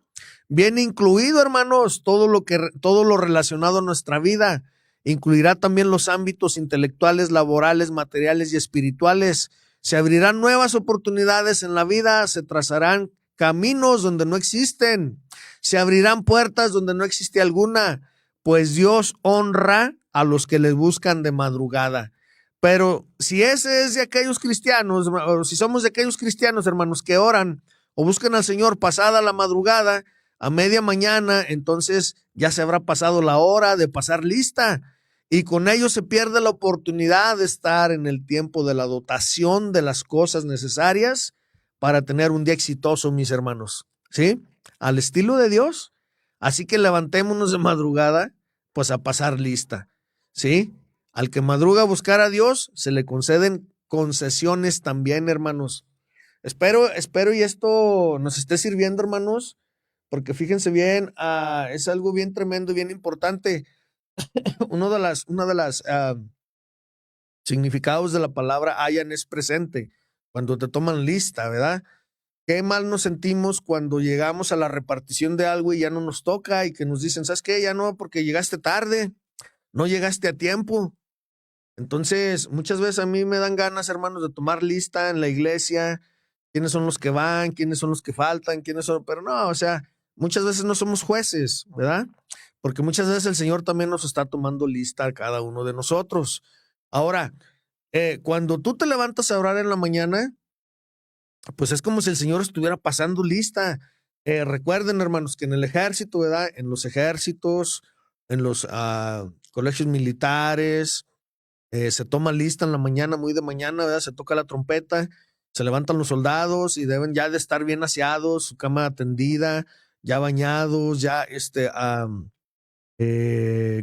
Speaker 1: viene incluido, hermanos, todo lo relacionado a nuestra vida. Incluirá también los ámbitos intelectuales, laborales, materiales y espirituales. Se abrirán nuevas oportunidades en la vida, se trazarán caminos donde no existen, se abrirán puertas donde no existe alguna, pues Dios honra a los que les buscan de madrugada. Pero si ese es de aquellos cristianos, o si somos de aquellos cristianos, hermanos, que oran o buscan al Señor pasada la madrugada, a media mañana, entonces ya se habrá pasado la hora de pasar lista. Y con ello se pierde la oportunidad de estar en el tiempo de la dotación de las cosas necesarias para tener un día exitoso, mis hermanos. ¿Sí? Al estilo de Dios. Así que levantémonos de madrugada, pues a pasar lista. ¿Sí? Al que madruga a buscar a Dios, se le conceden concesiones también, hermanos. Espero y esto nos esté sirviendo, hermanos, porque fíjense bien, es algo bien tremendo y bien importante. Una de las significados de la palabra hayan es presente, cuando te toman lista, ¿verdad? Qué mal nos sentimos cuando llegamos a la repartición de algo y ya no nos toca y que nos dicen, ¿sabes qué? Ya no, porque llegaste tarde, no llegaste a tiempo. Entonces, muchas veces a mí me dan ganas, hermanos, de tomar lista en la iglesia, quiénes son los que van, quiénes son los que faltan, quiénes son, pero no, o sea, muchas veces no somos jueces, ¿verdad? Porque muchas veces el Señor también nos está tomando lista a cada uno de nosotros. Ahora, cuando tú te levantas a orar en la mañana, pues es como si el Señor estuviera pasando lista. Recuerden, hermanos, que en el ejército, ¿verdad? En los ejércitos, en los colegios militares, se toma lista en la mañana, muy de mañana, ¿verdad? Se toca la trompeta, se levantan los soldados y deben ya de estar bien aseados, su cama tendida, ya bañados, ya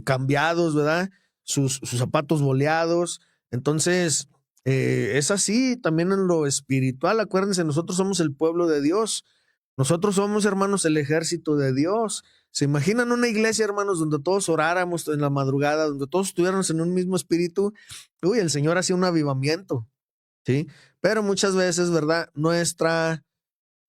Speaker 1: cambiados, ¿verdad? Sus zapatos boleados. Entonces, es así también en lo espiritual. Acuérdense, nosotros somos el pueblo de Dios. Nosotros somos, hermanos, el ejército de Dios. ¿Se imaginan una iglesia, hermanos, donde todos oráramos en la madrugada, donde todos estuviéramos en un mismo espíritu? Uy, el Señor hacía un avivamiento, ¿sí? Pero muchas veces, ¿verdad? Nuestra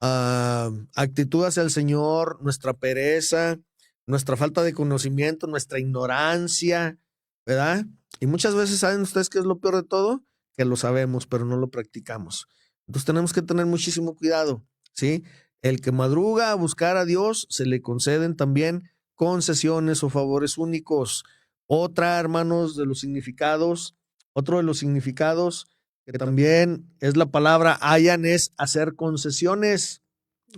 Speaker 1: actitud hacia el Señor, nuestra pereza, nuestra falta de conocimiento, nuestra ignorancia, ¿verdad? Y muchas veces, ¿saben ustedes qué es lo peor de todo? Que lo sabemos, pero no lo practicamos. Entonces tenemos que tener muchísimo cuidado, ¿sí? El que madruga a buscar a Dios, se le conceden también concesiones o favores únicos. Otra, hermanos, de los significados, otro de los significados que también es la palabra hayan, es hacer concesiones,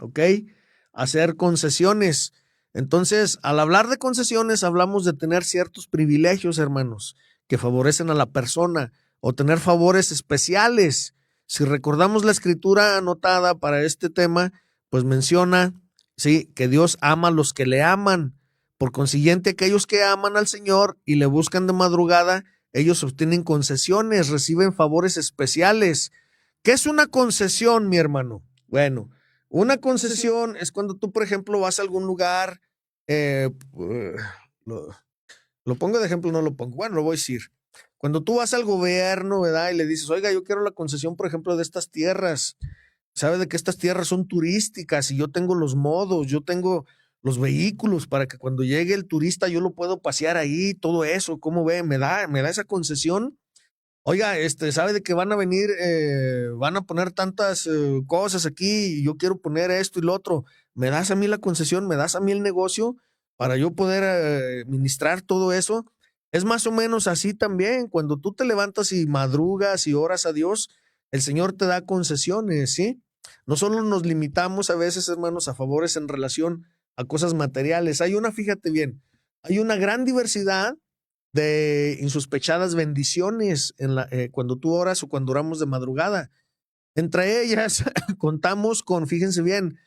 Speaker 1: ¿ok? Hacer concesiones. Entonces, al hablar de concesiones, hablamos de tener ciertos privilegios, hermanos, que favorecen a la persona o tener favores especiales. Si recordamos la escritura anotada para este tema, pues menciona, sí, que Dios ama a los que le aman. Por consiguiente, aquellos que aman al Señor y le buscan de madrugada, ellos obtienen concesiones, reciben favores especiales. ¿Qué es una concesión, mi hermano? Bueno, una concesión es cuando tú, por ejemplo, vas a algún lugar, eh, uh, lo, lo pongo de ejemplo, no lo pongo, bueno, lo voy a decir. Cuando tú vas al gobierno, ¿verdad? Y le dices, oiga, yo quiero la concesión, por ejemplo, de estas tierras. ¿Sabe de que estas tierras son turísticas y yo tengo los modos, yo tengo los vehículos para que cuando llegue el turista yo lo puedo pasear ahí, todo eso, ¿cómo ve? ¿Me da esa concesión? Oiga, sabe de que van a venir, van a poner tantas cosas aquí y yo quiero poner esto y lo otro. ¿Me das a mí la concesión? ¿Me das a mí el negocio para yo poder administrar todo eso? Es más o menos así también. Cuando tú te levantas y madrugas y oras a Dios, el Señor te da concesiones, ¿sí? No solo nos limitamos a veces, hermanos, a favores en relación a cosas materiales. Fíjate bien, hay una gran diversidad de insospechadas bendiciones cuando tú oras o cuando oramos de madrugada. Entre ellas, contamos con, fíjense bien,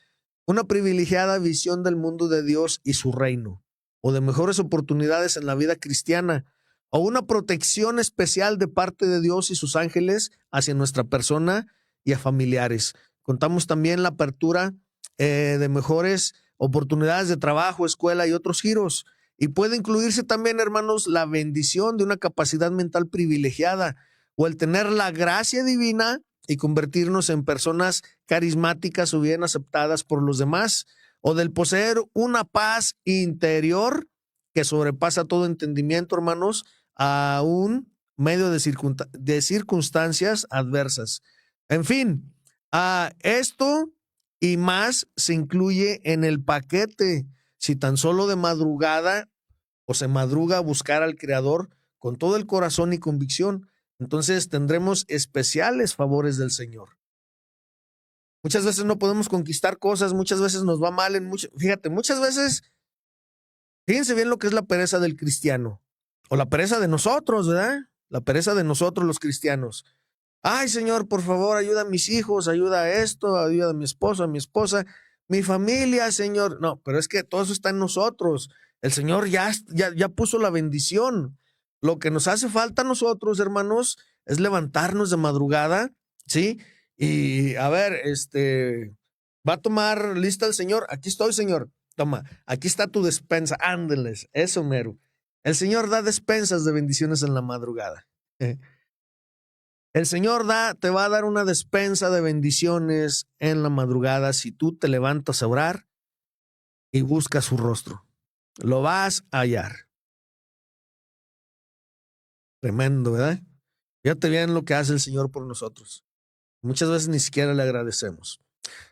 Speaker 1: una privilegiada visión del mundo de Dios y su reino, o de mejores oportunidades en la vida cristiana, o una protección especial de parte de Dios y sus ángeles hacia nuestra persona y a familiares. Contamos también la apertura de mejores oportunidades de trabajo, escuela y otros giros. Y puede incluirse también, hermanos, la bendición de una capacidad mental privilegiada o el tener la gracia divina y convertirnos en personas carismáticas o bien aceptadas por los demás, o del poseer una paz interior que sobrepasa todo entendimiento, hermanos, a un medio de circunstancias adversas. En fin, esto y más se incluye en el paquete. Si tan solo de madrugada o se madruga a buscar al Creador con todo el corazón y convicción, entonces tendremos especiales favores del Señor. Muchas veces no podemos conquistar cosas, muchas veces nos va mal fíjate, muchas veces, fíjense bien lo que es la pereza del cristiano, o la pereza de nosotros, ¿verdad? La pereza de nosotros los cristianos. Ay, Señor, por favor, ayuda a mis hijos, ayuda a esto, ayuda a mi esposo, a mi esposa, mi familia, Señor. No, pero es que todo eso está en nosotros. El Señor ya puso la bendición. Lo que nos hace falta a nosotros, hermanos, es levantarnos de madrugada, ¿sí? Y a ver, va a tomar lista el Señor. Aquí estoy, Señor. Toma, aquí está tu despensa. Ándeles, eso mero. El Señor da despensas de bendiciones en la madrugada. El Señor te va a dar una despensa de bendiciones en la madrugada si tú te levantas a orar y buscas su rostro. Lo vas a hallar. Tremendo, ¿verdad? Fíjate bien lo que hace el Señor por nosotros. Muchas veces ni siquiera le agradecemos.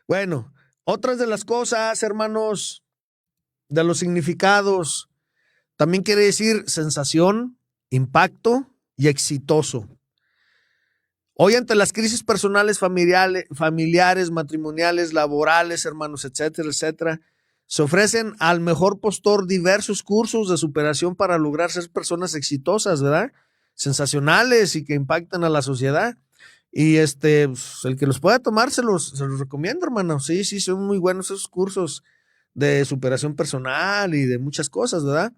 Speaker 1: Bueno, otras de las cosas, hermanos, de los significados, también quiere decir sensación, impacto y exitoso. Hoy ante las crisis personales, familiares, matrimoniales, laborales, hermanos, etcétera, etcétera, se ofrecen al mejor postor diversos cursos de superación para lograr ser personas exitosas, ¿verdad? Sensacionales y que impactan a la sociedad. Y pues, el que los pueda tomar se los recomiendo, hermano. Sí, son muy buenos esos cursos de superación personal y de muchas cosas, ¿verdad?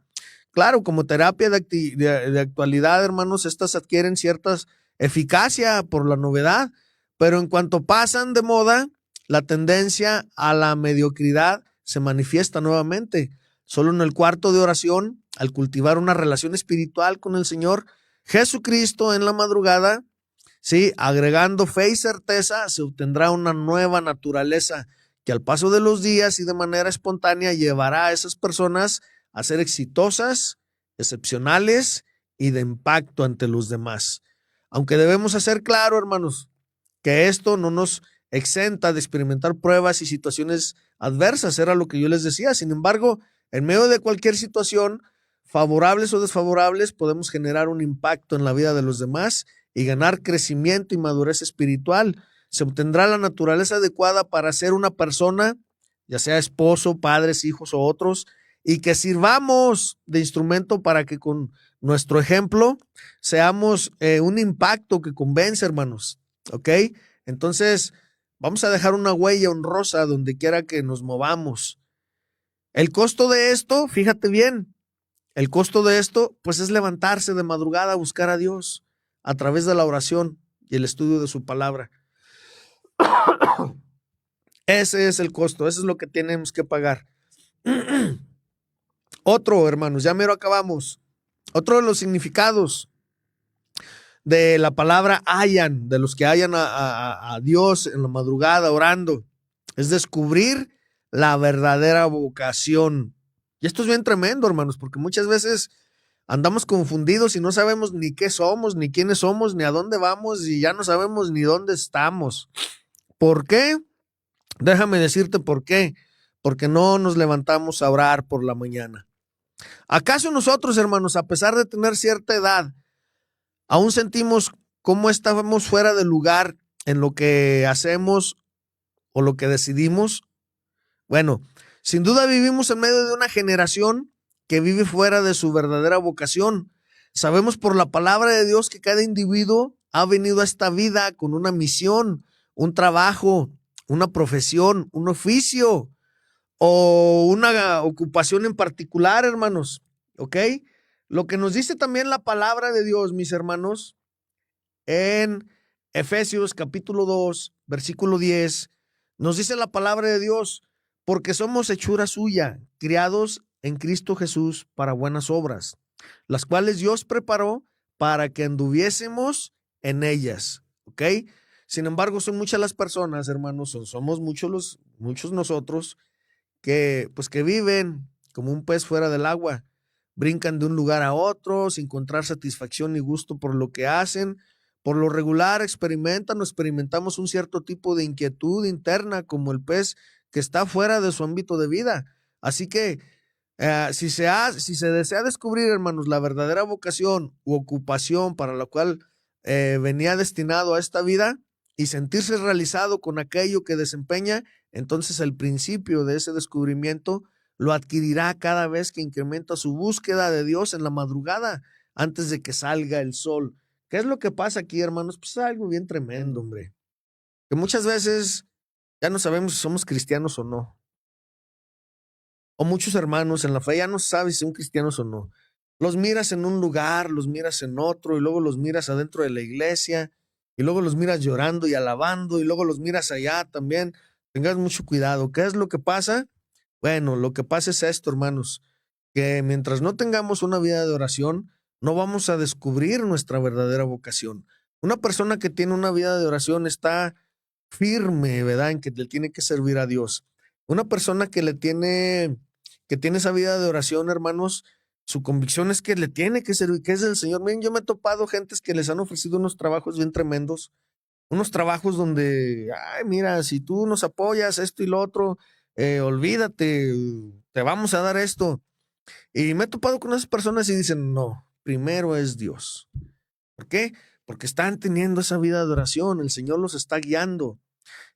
Speaker 1: Claro, como terapia de actualidad, hermanos, estas adquieren ciertas eficacia por la novedad, pero en cuanto pasan de moda, la tendencia a la mediocridad se manifiesta nuevamente. Solo en el cuarto de oración, al cultivar una relación espiritual con el Señor Jesucristo en la madrugada, sí, agregando fe y certeza, se obtendrá una nueva naturaleza que al paso de los días y de manera espontánea llevará a esas personas a ser exitosas, excepcionales y de impacto ante los demás. Aunque debemos hacer claro, hermanos, que esto no nos exenta de experimentar pruebas y situaciones adversas, era lo que yo les decía. Sin embargo, en medio de cualquier situación, favorables o desfavorables, podemos generar un impacto en la vida de los demás y ganar crecimiento y madurez espiritual. Se obtendrá la naturaleza adecuada para ser una persona, ya sea esposo, padres, hijos o otros, y que sirvamos de instrumento para que con nuestro ejemplo seamos un impacto que convence, hermanos. ¿Ok? Entonces, vamos a dejar una huella honrosa donde quiera que nos movamos. El costo de esto, fíjate bien, el costo de esto, pues es levantarse de madrugada a buscar a Dios a través de la oración y el estudio de su palabra. Ese es el costo, eso es lo que tenemos que pagar. Otro, hermanos, ya mero acabamos. Otro de los significados de la palabra hayan, de los que hayan a Dios en la madrugada orando, es descubrir la verdadera vocación. Y esto es bien tremendo, hermanos, porque muchas veces andamos confundidos y no sabemos ni qué somos, ni quiénes somos, ni a dónde vamos y ya no sabemos ni dónde estamos. ¿Por qué? Déjame decirte por qué. Porque no nos levantamos a orar por la mañana. ¿Acaso nosotros, hermanos, a pesar de tener cierta edad, aún sentimos cómo estamos fuera de lugar en lo que hacemos o lo que decidimos? Bueno, sin duda vivimos en medio de una generación que vive fuera de su verdadera vocación. Sabemos por la palabra de Dios que cada individuo ha venido a esta vida con una misión, un trabajo, una profesión, un oficio o una ocupación en particular, hermanos. ¿Ok? Lo que nos dice también la palabra de Dios, mis hermanos, en Efesios capítulo 2, versículo 10, nos dice la palabra de Dios, porque somos hechura suya, criados en Cristo Jesús para buenas obras, las cuales Dios preparó para que anduviésemos en ellas. ¿Ok? Sin embargo, son muchas las personas, hermanos, somos muchos nosotros que viven como un pez fuera del agua, brincan de un lugar a otro sin encontrar satisfacción ni gusto por lo que hacen. Por lo regular experimentamos un cierto tipo de inquietud interna como el pez que está fuera de su ámbito de vida. Así que si se desea descubrir, hermanos, la verdadera vocación u ocupación para la cual venía destinado a esta vida y sentirse realizado con aquello que desempeña, entonces el principio de ese descubrimiento lo adquirirá cada vez que incrementa su búsqueda de Dios en la madrugada antes de que salga el sol. ¿Qué es lo que pasa aquí, hermanos? Pues algo bien tremendo, hombre. Que muchas veces ya no sabemos si somos cristianos o no. O muchos hermanos en la fe ya no sabes si son cristianos o no. Los miras en un lugar, los miras en otro, y luego los miras adentro de la iglesia, y luego los miras llorando y alabando, y luego los miras allá también. Tengas mucho cuidado. ¿Qué es lo que pasa? Bueno, lo que pasa es esto, hermanos, que mientras no tengamos una vida de oración, no vamos a descubrir nuestra verdadera vocación. Una persona que tiene una vida de oración está firme, ¿verdad? En que le tiene que servir a Dios. Una persona que tiene esa vida de oración, hermanos, su convicción es que le tiene que servir, que es el Señor. Miren, yo me he topado gentes que les han ofrecido unos trabajos bien tremendos, unos trabajos donde, ay, mira, si tú nos apoyas esto y lo otro, olvídate, te vamos a dar esto. Y me he topado con esas personas y dicen, no, primero es Dios. ¿Por qué? Porque están teniendo esa vida de oración, el Señor los está guiando.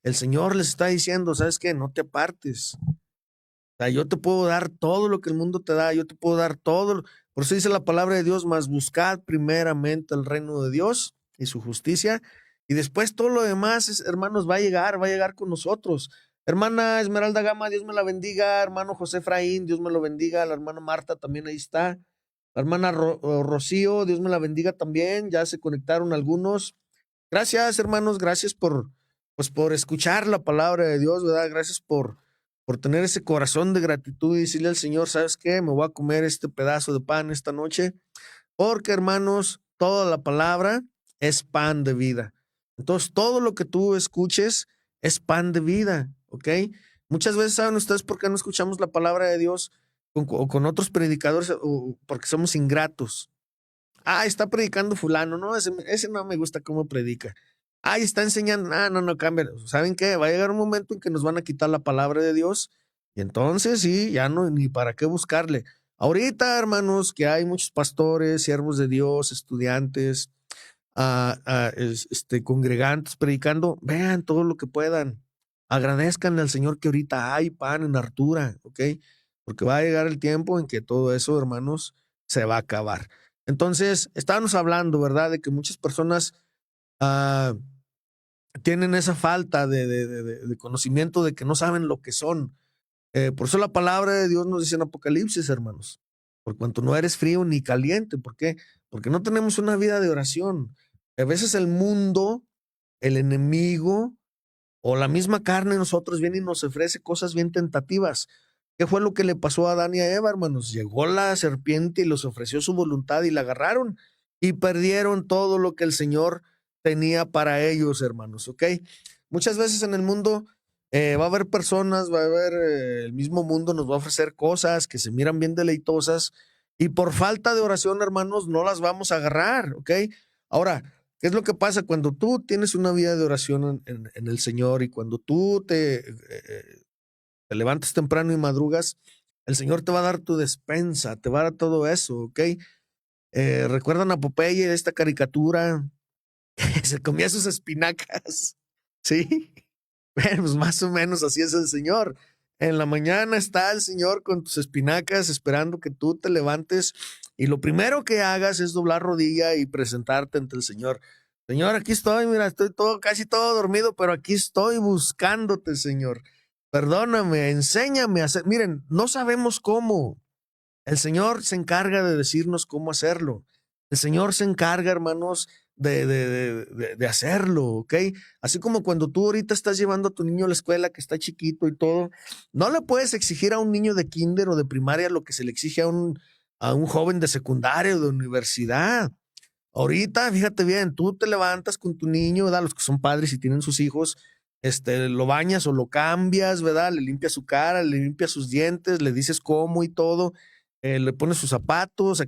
Speaker 1: El Señor les está diciendo, ¿sabes qué? No te apartes. O sea, yo te puedo dar todo lo que el mundo te da, yo te puedo dar todo. Por eso dice la palabra de Dios, mas buscad primeramente el reino de Dios y su justicia, y después todo lo demás, hermanos, va a llegar con nosotros. Hermana Esmeralda Gama, Dios me la bendiga. Hermano José Efraín, Dios me lo bendiga. La hermana Marta también ahí está. La hermana Rocío, Dios me la bendiga también. Ya se conectaron algunos. Gracias, hermanos, gracias por escuchar la palabra de Dios, ¿verdad? Gracias por tener ese corazón de gratitud y decirle al Señor, ¿sabes qué? Me voy a comer este pedazo de pan esta noche, porque, hermanos, toda la palabra es pan de vida. Entonces, todo lo que tú escuches es pan de vida, ¿ok? Muchas veces, ¿saben ustedes por qué no escuchamos la palabra de Dios con otros predicadores o porque somos ingratos? Ah, está predicando fulano, no, ese no me gusta cómo predica. Ahí está enseñando, no, cambia. ¿Saben qué? Va a llegar un momento en que nos van a quitar la palabra de Dios y entonces sí, ya no, ni para qué buscarle. Ahorita, hermanos, que hay muchos pastores, siervos de Dios, estudiantes, congregantes predicando, vean todo lo que puedan. Agradezcanle al Señor que ahorita hay pan en hartura, ¿ok? Porque va a llegar el tiempo en que todo eso, hermanos, se va a acabar. Entonces, estábamos hablando, ¿verdad? De que muchas personas ah, tienen esa falta de conocimiento, de que no saben lo que son. Por eso la palabra de Dios nos dice en Apocalipsis, hermanos, por cuanto no eres frío ni caliente. ¿Por qué? Porque no tenemos una vida de oración. A veces el mundo, el enemigo o la misma carne de nosotros viene y nos ofrece cosas bien tentativas. ¿Qué fue lo que le pasó a Adán y a Eva, hermanos? Llegó la serpiente y les ofreció su voluntad y la agarraron y perdieron todo lo que el Señor tenía para ellos, hermanos, ¿ok? Muchas veces en el mundo Va a haber personas, va a haber el mismo mundo nos va a ofrecer cosas que se miran bien deleitosas y por falta de oración, hermanos, no las vamos a agarrar, ¿ok? Ahora, ¿qué es lo que pasa cuando tú tienes una vida de oración en el Señor y cuando tú te levantas temprano y madrugas? El Señor te va a dar tu despensa, te va a dar todo eso, ¿ok? ¿Recuerdan a Popeye de esta caricatura? Se comía sus espinacas, ¿sí? Bueno, pues más o menos así es el Señor. En la mañana está el Señor con tus espinacas esperando que tú te levantes y lo primero que hagas es doblar rodilla y presentarte ante el Señor. Señor, aquí estoy, mira, estoy casi todo dormido, pero aquí estoy buscándote, Señor. Perdóname, enséñame a hacer. Miren, no sabemos cómo. El Señor se encarga de decirnos cómo hacerlo. El Señor se encarga, hermanos, de hacerlo, ¿ok? Así como cuando tú ahorita estás llevando a tu niño a la escuela que está chiquito y todo, no le puedes exigir a un niño de kinder o de primaria lo que se le exige a un joven de secundaria o de universidad. Ahorita, fíjate bien, tú te levantas con tu niño, ¿verdad? Los que son padres y tienen sus hijos, lo bañas o lo cambias, ¿verdad? Le limpias su cara, le limpias sus dientes, le dices cómo y todo, le pones sus zapatos,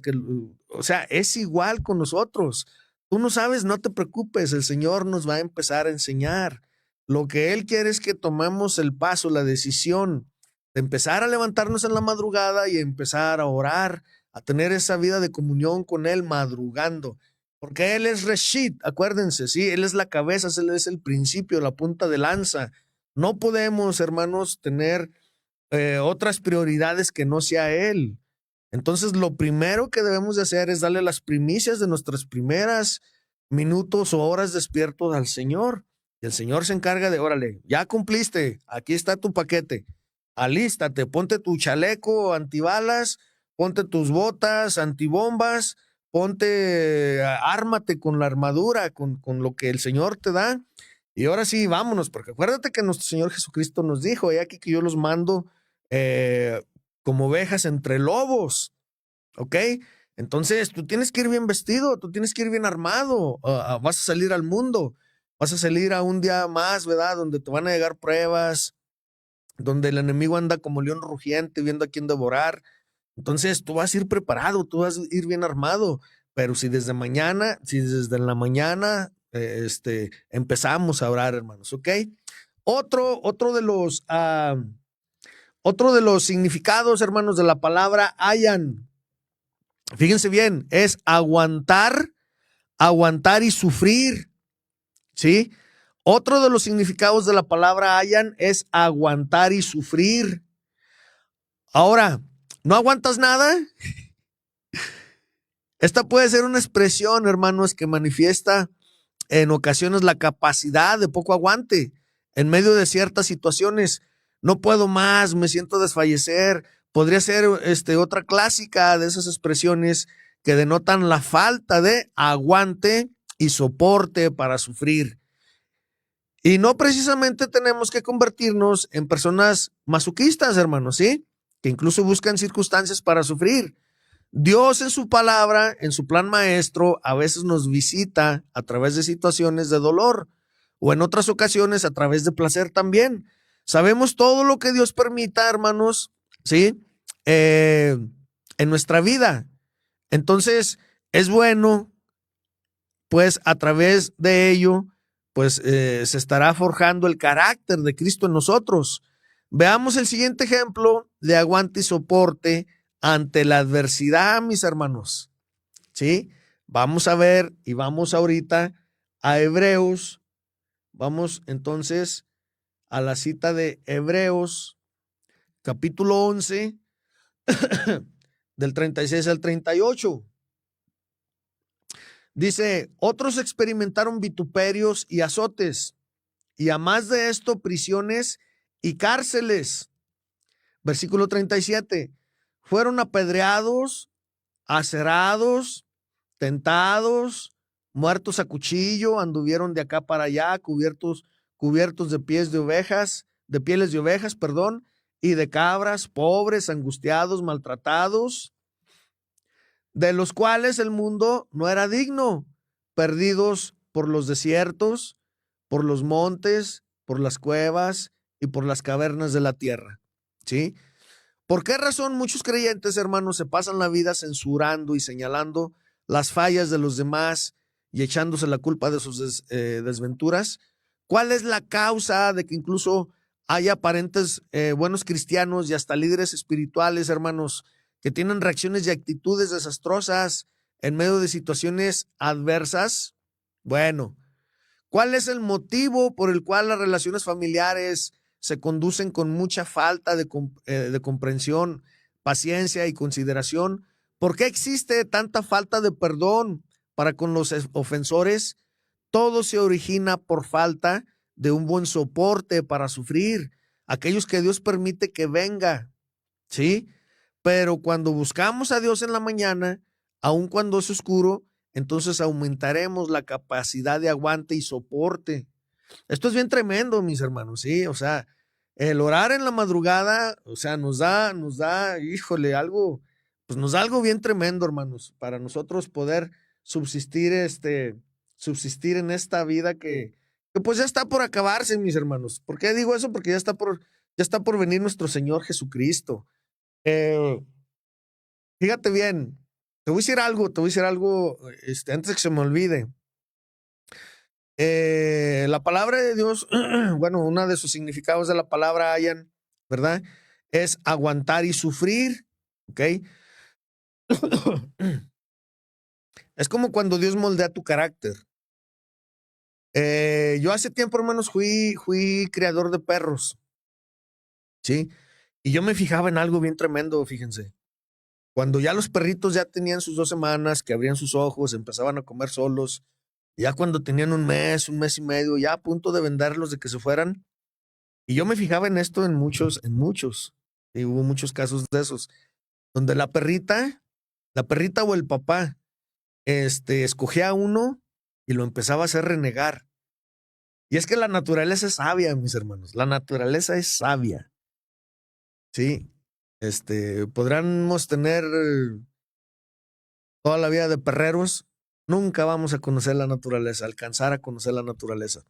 Speaker 1: o sea, es igual con nosotros. Tú no sabes, no te preocupes, el Señor nos va a empezar a enseñar. Lo que Él quiere es que tomemos el paso, la decisión de empezar a levantarnos en la madrugada y empezar a orar, a tener esa vida de comunión con Él madrugando. Porque Él es Reshit, acuérdense, sí, Él es la cabeza, Él es el principio, la punta de lanza. No podemos, hermanos, tener otras prioridades que no sea Él. Entonces, lo primero que debemos de hacer es darle las primicias de nuestras primeras minutos o horas despiertos al Señor. Y el Señor se encarga de, órale, ya cumpliste, aquí está tu paquete, alístate, ponte tu chaleco antibalas, ponte tus botas antibombas, ármate con la armadura, con lo que el Señor te da. Y ahora sí, vámonos, porque acuérdate que nuestro Señor Jesucristo nos dijo, he aquí que yo los mando eh, como ovejas entre lobos, ¿ok? Entonces, tú tienes que ir bien vestido, tú tienes que ir bien armado, vas a salir al mundo, vas a salir a un día más, ¿verdad? Donde te van a llegar pruebas, donde el enemigo anda como león rugiente viendo a quién devorar. Entonces, tú vas a ir preparado, tú vas a ir bien armado, pero si desde la mañana, empezamos a orar, hermanos, ¿ok? Otro, otro de los... otro de los significados, hermanos, de la palabra hayan, fíjense bien, es aguantar, aguantar y sufrir, ¿sí? Otro de los significados de la palabra hayan es aguantar y sufrir. Ahora, ¿no aguantas nada? Esta puede ser una expresión, hermanos, que manifiesta en ocasiones la capacidad de poco aguante en medio de ciertas situaciones. No puedo más, me siento desfallecer. Podría ser otra clásica de esas expresiones que denotan la falta de aguante y soporte para sufrir. Y no precisamente tenemos que convertirnos en personas masoquistas, hermanos, ¿sí? Que incluso buscan circunstancias para sufrir. Dios en su palabra, en su plan maestro, a veces nos visita a través de situaciones de dolor o en otras ocasiones a través de placer también. Sabemos todo lo que Dios permita, hermanos, ¿sí? En nuestra vida. Entonces, es bueno, pues a través de ello, pues se estará forjando el carácter de Cristo en nosotros. Veamos el siguiente ejemplo de aguante y soporte ante la adversidad, mis hermanos. ¿Sí? Vamos a ver y vamos ahorita a Hebreos. Vamos entonces a la cita de Hebreos, capítulo 11, del 36 al 38. Dice, otros experimentaron vituperios y azotes, y a más de esto, prisiones y cárceles. Versículo 37. Fueron apedreados, acerados, tentados, muertos a cuchillo, anduvieron de acá para allá, cubiertos de pieles de ovejas, perdón, y de cabras, pobres, angustiados, maltratados, de los cuales el mundo no era digno, perdidos por los desiertos, por los montes, por las cuevas y por las cavernas de la tierra, ¿sí? ¿Por qué razón muchos creyentes, hermanos, se pasan la vida censurando y señalando las fallas de los demás y echándose la culpa de sus desventuras? ¿Cuál es la causa de que incluso haya aparentes buenos cristianos y hasta líderes espirituales, hermanos, que tienen reacciones y actitudes desastrosas en medio de situaciones adversas? Bueno, ¿cuál es el motivo por el cual las relaciones familiares se conducen con mucha falta de comprensión, paciencia y consideración? ¿Por qué existe tanta falta de perdón para con los ofensores? Todo se origina por falta de un buen soporte para sufrir, aquellos que Dios permite que venga, ¿sí? Pero cuando buscamos a Dios en la mañana, aun cuando es oscuro, entonces aumentaremos la capacidad de aguante y soporte. Esto es bien tremendo, mis hermanos, ¿sí? O sea, el orar en la madrugada, o sea, híjole, algo, pues nos da algo bien tremendo, hermanos, para nosotros poder subsistir, subsistir en esta vida que pues ya está por acabarse, mis hermanos. ¿Por qué digo eso? Porque ya está por venir nuestro Señor Jesucristo. Eh, Fíjate bien, te voy a decir algo, antes de que se me olvide. La palabra de Dios, bueno, uno de sus significados de la palabra hayan, ¿verdad? Es aguantar y sufrir, ¿ok? Es como cuando Dios moldea tu carácter. Yo hace tiempo, hermanos, fui criador de perros, ¿sí? Y yo me fijaba en algo bien tremendo, fíjense. Cuando ya los perritos ya tenían sus 2 semanas, que abrían sus ojos, empezaban a comer solos, ya cuando tenían un mes y medio, ya a punto de venderlos, de que se fueran. Y yo me fijaba en esto en muchos, y hubo muchos casos de esos, donde la perrita o el papá, escogía a uno y lo empezaba a hacer renegar. Y es que la naturaleza es sabia, mis hermanos, la naturaleza es sabia, ¿sí? Podremos tener toda la vida de perreros, nunca vamos a conocer la naturaleza, alcanzar a conocer la naturaleza.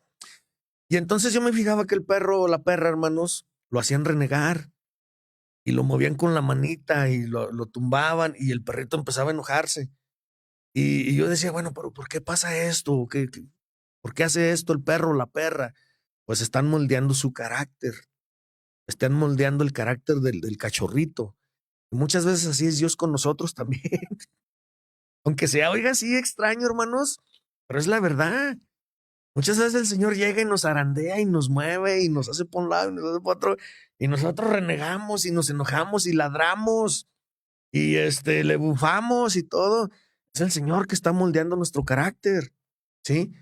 Speaker 1: Y entonces yo me fijaba que el perro o la perra, hermanos, lo hacían renegar y lo movían con la manita y lo tumbaban y el perrito empezaba a enojarse. Y yo decía, bueno, pero ¿por qué pasa esto? ¿Por qué hace esto el perro o la perra? Pues están moldeando su carácter, están moldeando el carácter del cachorrito. Y muchas veces así es Dios con nosotros también. Aunque sea, oiga, así extraño, hermanos, pero es la verdad. Muchas veces el Señor llega y nos zarandea y nos mueve y nos hace por un lado y nos hace por otro, y nosotros renegamos y nos enojamos y ladramos y le bufamos y todo. Es el Señor que está moldeando nuestro carácter, ¿sí?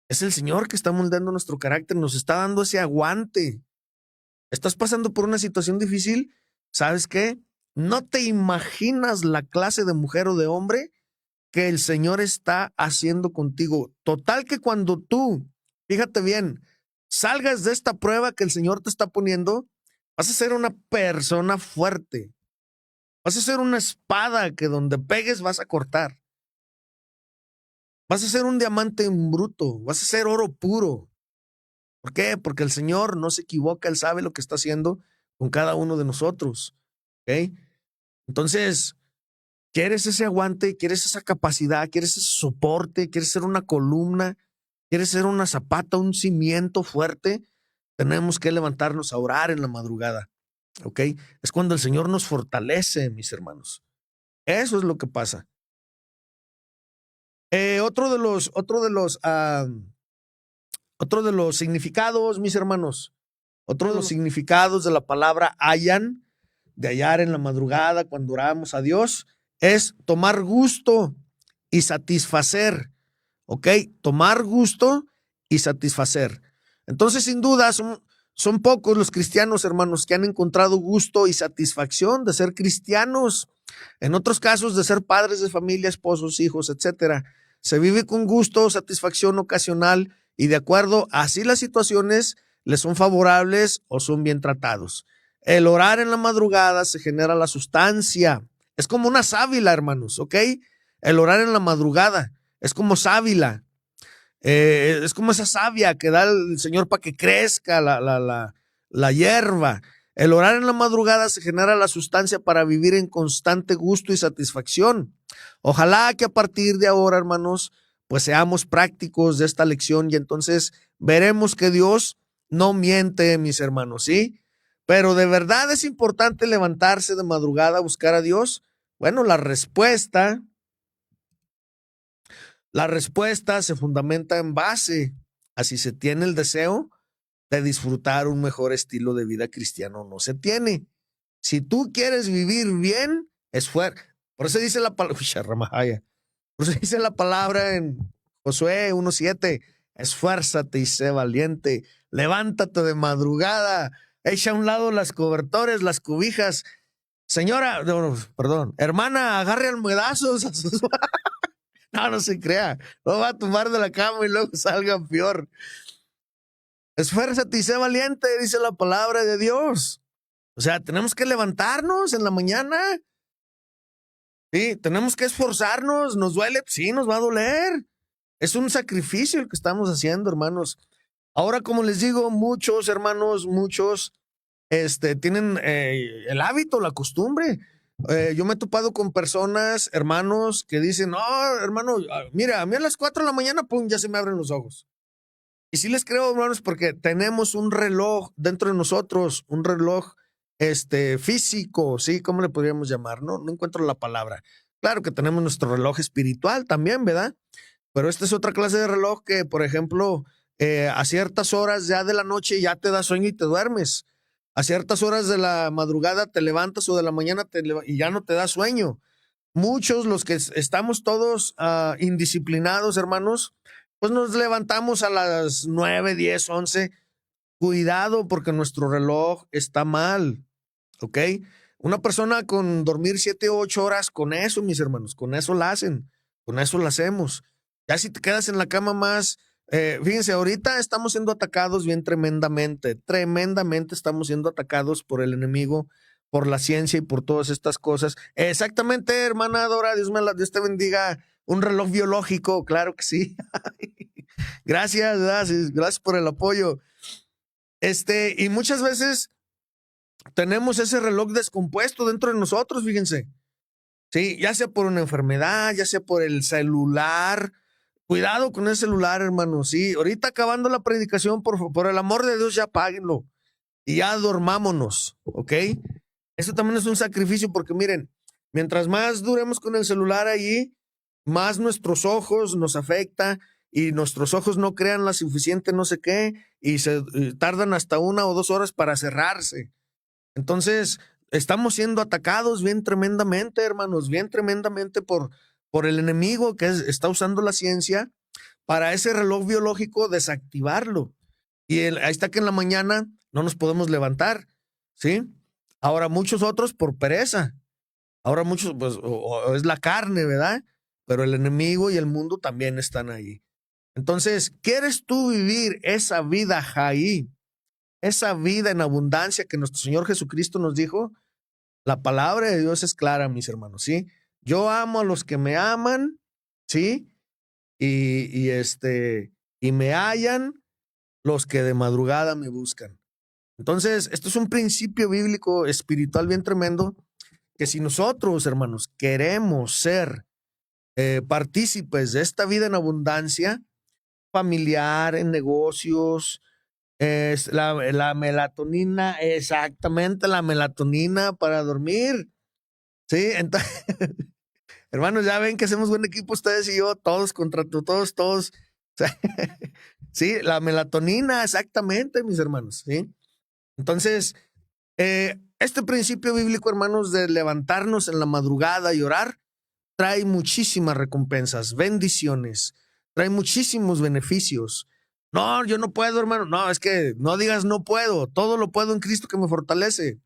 Speaker 1: Es el Señor que está moldeando nuestro carácter, nos está dando ese aguante. ¿Estás pasando por una situación difícil? ¿Sabes qué? No te imaginas la clase de mujer o de hombre que el Señor está haciendo contigo. Total que cuando tú, fíjate bien, salgas de esta prueba que el Señor te está poniendo, vas a ser una persona fuerte. Vas a ser una espada que donde pegues vas a cortar. Vas a ser un diamante en bruto. Vas a ser oro puro. ¿Por qué? Porque el Señor no se equivoca. Él sabe lo que está haciendo con cada uno de nosotros. ¿Ok? Entonces, ¿quieres ese aguante? ¿Quieres esa capacidad? ¿Quieres ese soporte? ¿Quieres ser una columna? ¿Quieres ser una zapata, un cimiento fuerte? Tenemos que levantarnos a orar en la madrugada, ¿ok? Es cuando el Señor nos fortalece, mis hermanos. Eso es lo que pasa. Otro de los significados, mis hermanos, otro de los significados de la palabra hayan, de hallar en la madrugada cuando oramos a Dios, es tomar gusto y satisfacer, ¿ok? Tomar gusto y satisfacer. Entonces, sin duda, son pocos los cristianos, hermanos, que han encontrado gusto y satisfacción de ser cristianos. En otros casos, de ser padres de familia, esposos, hijos, etcétera. Se vive con gusto, satisfacción ocasional y de acuerdo a si las situaciones les son favorables o son bien tratados. El orar en la madrugada se genera la sustancia. Es como una sábila, hermanos, ¿ok? El orar en la madrugada es como sábila. Es como esa savia que da el Señor para que crezca la hierba. El orar en la madrugada se genera la sustancia para vivir en constante gusto y satisfacción. Ojalá que a partir de ahora, hermanos, pues seamos prácticos de esta lección y entonces veremos que Dios no miente, mis hermanos, ¿sí? Pero de verdad es importante levantarse de madrugada a buscar a Dios. Bueno, la respuesta se fundamenta en base a si se tiene el deseo de disfrutar un mejor estilo de vida cristiano o no se tiene. Si tú quieres vivir bien, esfuerzo. Por eso dice la palabra, por eso dice la palabra en Josué 1:7, esfuérzate y sé valiente, levántate de madrugada, echa a un lado las cobertores, las cobijas. Señora, no, perdón, hermana, agarre almohadazos a sus... No se crea, no va a tumbar de la cama y luego salga peor. Esfuérzate y sé valiente, dice la palabra de Dios. O sea, tenemos que levantarnos en la mañana. Sí, tenemos que esforzarnos. ¿Nos duele? Sí, nos va a doler. Es un sacrificio el que estamos haciendo, hermanos. Ahora, como les digo, muchos hermanos, tienen el hábito, la costumbre. Yo me he topado con personas, hermanos, que dicen, no, hermano, mira, a mí a las 4 de la mañana, pum, ya se me abren los ojos. Y sí les creo, hermanos, porque tenemos un reloj dentro de nosotros, un reloj físico, ¿sí? ¿Cómo le podríamos llamar? No encuentro la palabra. Claro que tenemos nuestro reloj espiritual también, ¿verdad? Pero esta es otra clase de reloj que, por ejemplo, a ciertas horas ya de la noche ya te da sueño y te duermes. A ciertas horas de la madrugada te levantas o de la mañana y ya no te da sueño. Muchos, los que estamos todos indisciplinados, hermanos, pues nos levantamos a las 9, 10, 11. Cuidado porque nuestro reloj está mal, ¿ok? Una persona con dormir 7 o 8 horas, con eso, mis hermanos, con eso la hacen, con eso la hacemos. Ya si te quedas en la cama más, fíjense, ahorita estamos siendo atacados bien tremendamente estamos siendo atacados por el enemigo, por la ciencia y por todas estas cosas. Exactamente, hermana Dora, Dios te bendiga. Un reloj biológico, claro que sí. Gracias por el apoyo. Y muchas veces tenemos ese reloj descompuesto dentro de nosotros, fíjense. Sí, ya sea por una enfermedad, ya sea por el celular. Cuidado con el celular, hermano. Sí, ahorita acabando la predicación, por el amor de Dios, ya páguenlo y ya dormámonos, ¿ok? Eso también es un sacrificio porque miren, mientras más duremos con el celular allí, más nuestros ojos nos afecta y nuestros ojos no crean la suficiente no sé qué y se tardan hasta 1 o 2 horas para cerrarse. Entonces, estamos siendo atacados bien tremendamente, hermanos, bien tremendamente por el enemigo que está usando la ciencia para ese reloj biológico desactivarlo. Y ahí está que en la mañana no nos podemos levantar, ¿sí? Ahora muchos otros por pereza. Ahora muchos, pues, o es la carne, ¿verdad? Pero el enemigo y el mundo también están ahí. Entonces, ¿quieres tú vivir esa vida Jaí? Esa vida en abundancia que nuestro Señor Jesucristo nos dijo. La palabra de Dios es clara, mis hermanos, ¿sí? Yo amo a los que me aman, ¿sí? Y me hallan los que de madrugada me buscan. Entonces, esto es un principio bíblico espiritual bien tremendo, que si nosotros, hermanos, queremos ser partícipes de esta vida en abundancia, familiar, en negocios, es la melatonina, exactamente la melatonina para dormir. Sí, entonces, hermanos, ya ven que hacemos buen equipo ustedes y yo, todos contra todos, todos. Sí, la melatonina, exactamente, mis hermanos, ¿sí? Entonces, este principio bíblico, hermanos, de levantarnos en la madrugada y orar, trae muchísimas recompensas, bendiciones, trae muchísimos beneficios. No, yo no puedo, hermano. No, es que no digas no puedo. Todo lo puedo en Cristo que me fortalece.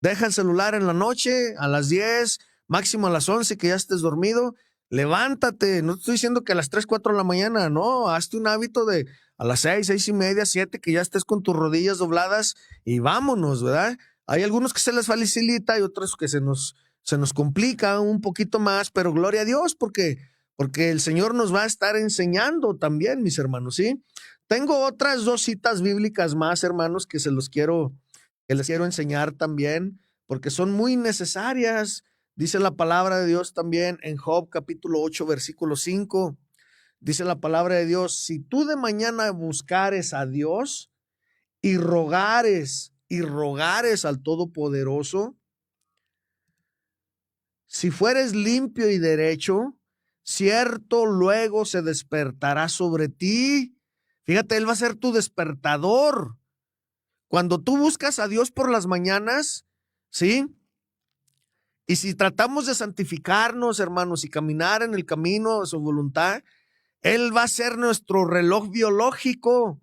Speaker 1: Deja el celular en la noche, a las 10, máximo a las 11, que ya estés dormido. Levántate. No te estoy diciendo que a las 3, 4 de la mañana. No, hazte un hábito de a las 6, 6:30, 7, que ya estés con tus rodillas dobladas y vámonos, ¿verdad? Hay algunos que se les facilita y otros que se nos complica un poquito más, pero gloria a Dios porque el Señor nos va a estar enseñando también, mis hermanos, ¿sí? Tengo otras dos citas bíblicas más, hermanos, que les quiero enseñar también, porque son muy necesarias. Dice la palabra de Dios también en Job capítulo 8, versículo 5. Dice la palabra de Dios: si tú de mañana buscares a Dios y rogares al Todopoderoso, si fueres limpio y derecho, cierto luego se despertará sobre ti. Fíjate, Él va a ser tu despertador. Cuando tú buscas a Dios por las mañanas, ¿sí? Y si tratamos de santificarnos, hermanos, y caminar en el camino de su voluntad, Él va a ser nuestro reloj biológico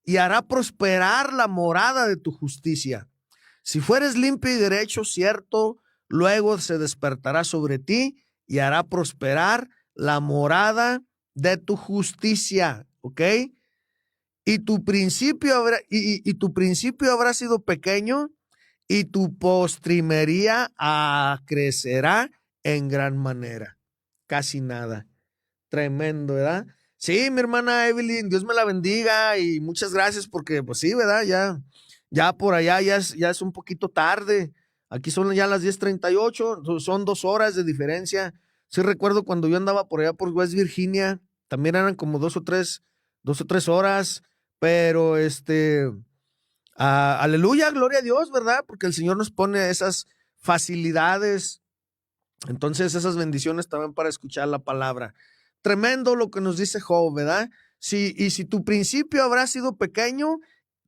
Speaker 1: y hará prosperar la morada de tu justicia. Si fueres limpio y derecho, cierto, luego se despertará sobre ti y hará prosperar la morada de tu justicia, ¿ok? Y tu principio habrá sido pequeño y tu postrimería crecerá en gran manera. Casi nada. Tremendo, ¿verdad? Sí, mi hermana Evelyn, Dios me la bendiga y muchas gracias porque, pues sí, ¿verdad? Ya por allá ya es un poquito tarde. Aquí son ya las 10:38, son 2 horas de diferencia. Sí recuerdo cuando yo andaba por allá por West Virginia, también eran como 2 o 3 horas, pero aleluya, gloria a Dios, ¿verdad? Porque el Señor nos pone esas facilidades, entonces esas bendiciones también para escuchar la palabra. Tremendo lo que nos dice Job, ¿verdad? Si tu principio habrá sido pequeño,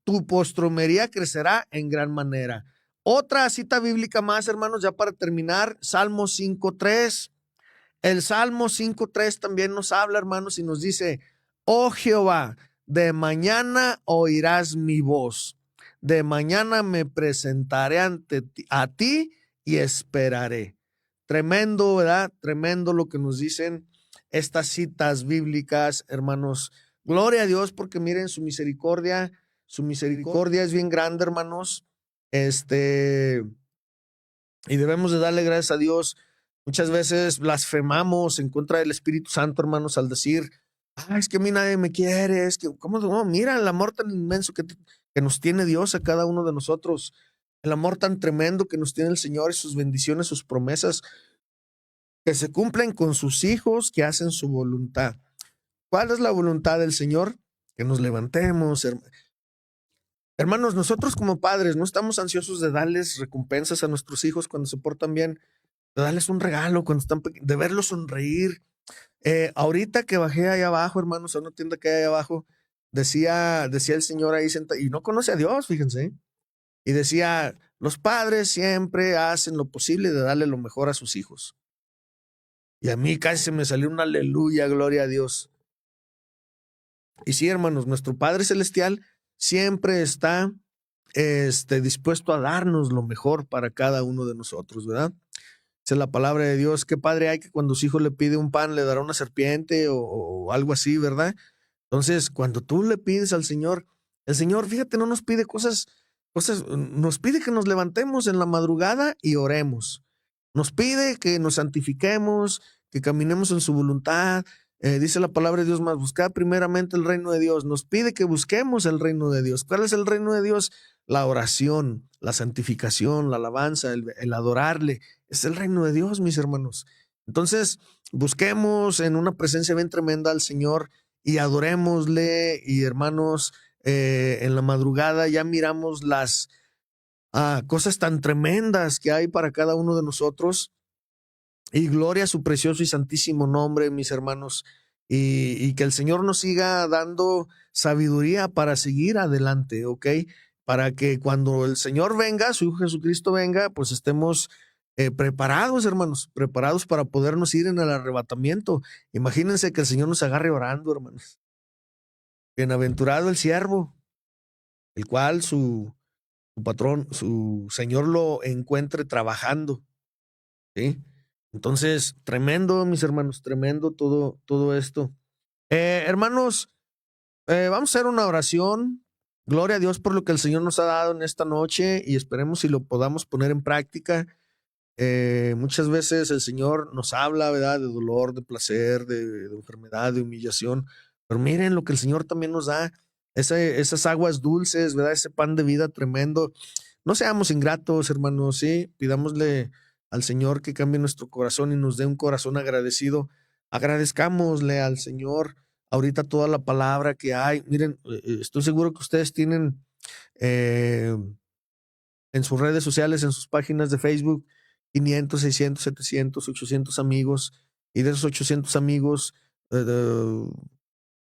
Speaker 1: tu postrimería crecerá en gran manera. Otra cita bíblica más, hermanos, ya para terminar, Salmo 5:3. El Salmo 5:3 también nos habla, hermanos, y nos dice: oh Jehová, de mañana oirás mi voz, de mañana me presentaré a ti y esperaré. Tremendo, ¿verdad? Tremendo lo que nos dicen estas citas bíblicas, hermanos. Gloria a Dios, porque miren su misericordia es bien grande, hermanos. Y debemos de darle gracias a Dios. Muchas veces blasfemamos en contra del Espíritu Santo, hermanos, al decir: es que a mí nadie me quiere, es que, ¿cómo no? Mira el amor tan inmenso que nos tiene Dios a cada uno de nosotros, el amor tan tremendo que nos tiene el Señor y sus bendiciones, sus promesas, que se cumplen con sus hijos que hacen su voluntad. ¿Cuál es la voluntad del Señor? Que nos levantemos, hermanos. Nosotros como padres no estamos ansiosos de darles recompensas a nuestros hijos cuando se portan bien, de darles un regalo cuando están de verlos sonreír. Ahorita que bajé allá abajo, hermanos, a una tienda que hay allá abajo, decía el Señor ahí sentado, y no conoce a Dios, fíjense, y decía: los padres siempre hacen lo posible de darle lo mejor a sus hijos. Y a mí casi se me salió un aleluya, gloria a Dios. Y sí, hermanos, nuestro Padre Celestial siempre está dispuesto a darnos lo mejor para cada uno de nosotros, ¿verdad? Dice la palabra de Dios: qué padre hay que cuando su hijo le pide un pan, le dará una serpiente o algo así, ¿verdad? Entonces, cuando tú le pides al Señor, el Señor, fíjate, no nos pide cosas, nos pide que nos levantemos en la madrugada y oremos. Nos pide que nos santifiquemos, que caminemos en su voluntad. Dice la palabra de Dios: más buscad primeramente el reino de Dios. Nos pide que busquemos el reino de Dios. ¿Cuál es el reino de Dios? La oración, la santificación, la alabanza, el adorarle. Es el reino de Dios, mis hermanos. Entonces, busquemos en una presencia bien tremenda al Señor y adorémosle. Y hermanos, en la madrugada ya miramos las cosas tan tremendas que hay para cada uno de nosotros. Y gloria a su precioso y santísimo nombre, mis hermanos. Y que el Señor nos siga dando sabiduría para seguir adelante, ¿ok? Para que cuando el Señor venga, su Hijo Jesucristo venga, pues estemos preparados, hermanos, preparados para podernos ir en el arrebatamiento. Imagínense que el Señor nos agarre orando, hermanos. Bienaventurado el siervo, el cual su patrón, su Señor lo encuentre trabajando, ¿sí? Entonces, tremendo, mis hermanos, tremendo todo esto. Hermanos, vamos a hacer una oración. Gloria a Dios por lo que el Señor nos ha dado en esta noche y esperemos si lo podamos poner en práctica. Muchas veces el Señor nos habla, ¿verdad? De dolor, de placer, de enfermedad, de humillación. Pero miren lo que el Señor también nos da. esas aguas dulces, ¿verdad? Ese pan de vida tremendo. No seamos ingratos, hermanos, sí, pidámosle al Señor que cambie nuestro corazón y nos dé un corazón agradecido. Agradezcámosle al Señor ahorita toda la palabra que hay. Miren, estoy seguro que ustedes tienen eh, en sus redes sociales, en sus páginas de Facebook, 500, 600, 700, 800 amigos, y de esos 800 amigos,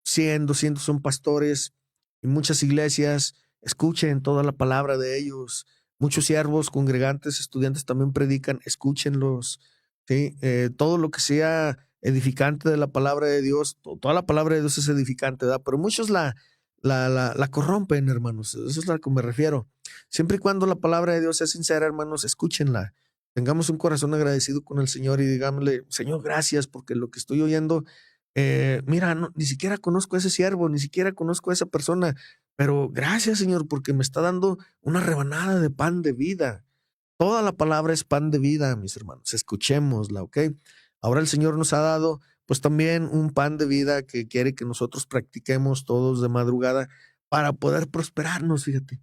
Speaker 1: 100, 200 son pastores, y muchas iglesias. Escuchen toda la palabra de ellos. Muchos siervos, congregantes, estudiantes también predican, escúchenlos. ¿Sí? Todo lo que sea edificante de la palabra de Dios, toda la palabra de Dios es edificante, ¿verdad? Pero muchos la corrompen, hermanos. Eso es a lo que me refiero. Siempre y cuando la palabra de Dios sea sincera, hermanos, escúchenla. Tengamos un corazón agradecido con el Señor y digámosle, Señor, gracias porque lo que estoy oyendo, mira, ni siquiera conozco a ese siervo, ni siquiera conozco a esa persona, pero gracias, Señor, porque me está dando una rebanada de pan de vida. Toda la palabra es pan de vida, mis hermanos. Escuchémosla, ¿ok? Ahora el Señor nos ha dado, pues también un pan de vida que quiere que nosotros practiquemos todos de madrugada para poder prosperarnos, fíjate.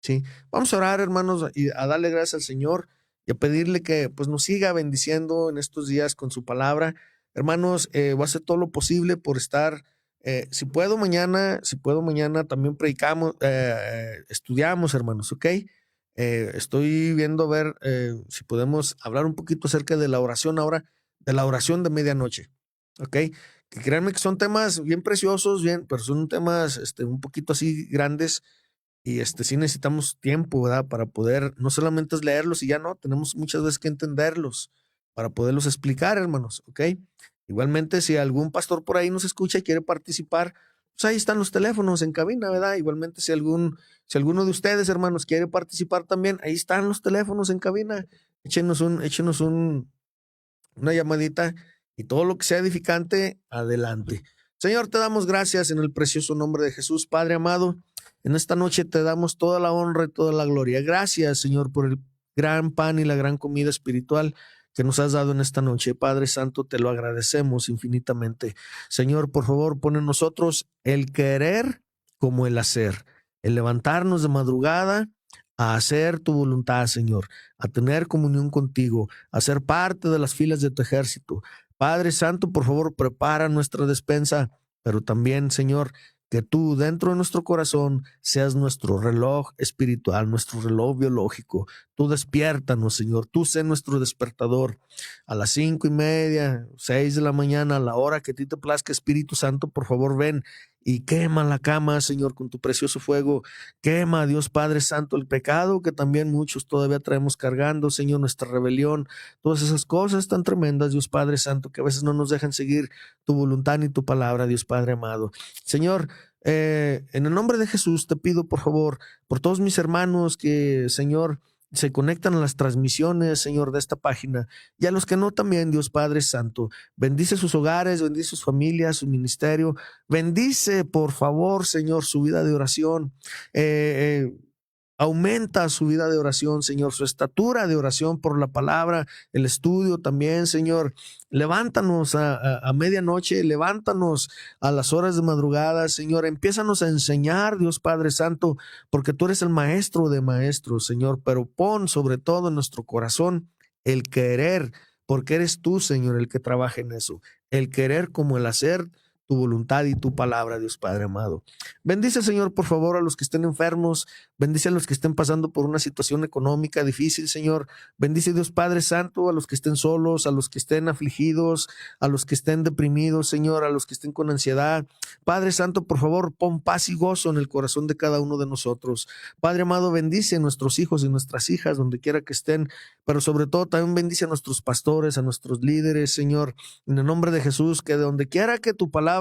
Speaker 1: Sí, vamos a orar, hermanos, y a darle gracias al Señor y a pedirle que pues nos siga bendiciendo en estos días con su palabra. Hermanos, voy a hacer todo lo posible por estar, si puedo mañana también predicamos, estudiamos, hermanos, ¿ok? Estoy viendo a ver si podemos hablar un poquito acerca de la oración ahora, de la oración de medianoche, ¿ok? Que créanme que son temas bien preciosos, bien, pero son temas un poquito así grandes y sí necesitamos tiempo, ¿verdad? Para poder, no solamente es leerlos y ya no, tenemos muchas veces que entenderlos para poderlos explicar, hermanos, ¿ok? Igualmente, si algún pastor por ahí nos escucha y quiere participar, pues ahí están los teléfonos en cabina, ¿verdad? Igualmente, si alguno de ustedes, hermanos, quiere participar también, ahí están los teléfonos en cabina. Échenos una llamadita y todo lo que sea edificante, adelante. Señor, te damos gracias en el precioso nombre de Jesús, Padre amado. En esta noche te damos toda la honra y toda la gloria. Gracias, Señor, por el gran pan y la gran comida espiritual que nos has dado en esta noche. Padre Santo, te lo agradecemos infinitamente. Señor, por favor, pon en nosotros el querer como el hacer, el levantarnos de madrugada a hacer tu voluntad, Señor, a tener comunión contigo, a ser parte de las filas de tu ejército. Padre Santo, por favor, prepara nuestra despensa, pero también, Señor, que tú dentro de nuestro corazón seas nuestro reloj espiritual, nuestro reloj biológico. Tú despiértanos, Señor, tú sé nuestro despertador a las 5:30, 6 de la mañana, a la hora que a ti te plazca, Espíritu Santo, por favor, ven y quema la cama, Señor, con tu precioso fuego. Quema, Dios Padre Santo, el pecado que también muchos todavía traemos cargando, Señor, nuestra rebelión, todas esas cosas tan tremendas, Dios Padre Santo, que a veces no nos dejan seguir tu voluntad ni tu palabra, Dios Padre amado. Señor, en el nombre de Jesús te pido, por favor, por todos mis hermanos que, Señor, se conectan a las transmisiones, Señor, de esta página, y a los que no también, Dios Padre Santo, bendice sus hogares, bendice sus familias, su ministerio, bendice, por favor, Señor, su vida de oración. Aumenta su vida de oración, Señor, su estatura de oración por la palabra, el estudio también, Señor. Levántanos a medianoche, levántanos a las horas de madrugada, Señor. Empiézanos a enseñar, Dios Padre Santo, porque tú eres el maestro de maestros, Señor. Pero pon sobre todo en nuestro corazón el querer, porque eres tú, Señor, el que trabaja en eso. El querer como el hacer tu voluntad y tu palabra, Dios Padre amado. Bendice, Señor, por favor, a los que estén enfermos. Bendice a los que estén pasando por una situación económica difícil, Señor. Bendice, Dios Padre Santo, a los que estén solos, a los que estén afligidos, a los que estén deprimidos, Señor, a los que estén con ansiedad. Padre Santo, por favor, pon paz y gozo en el corazón de cada uno de nosotros. Padre amado, bendice a nuestros hijos y nuestras hijas, donde quiera que estén, pero sobre todo también bendice a nuestros pastores, a nuestros líderes, Señor, en el nombre de Jesús, que de donde quiera que tu palabra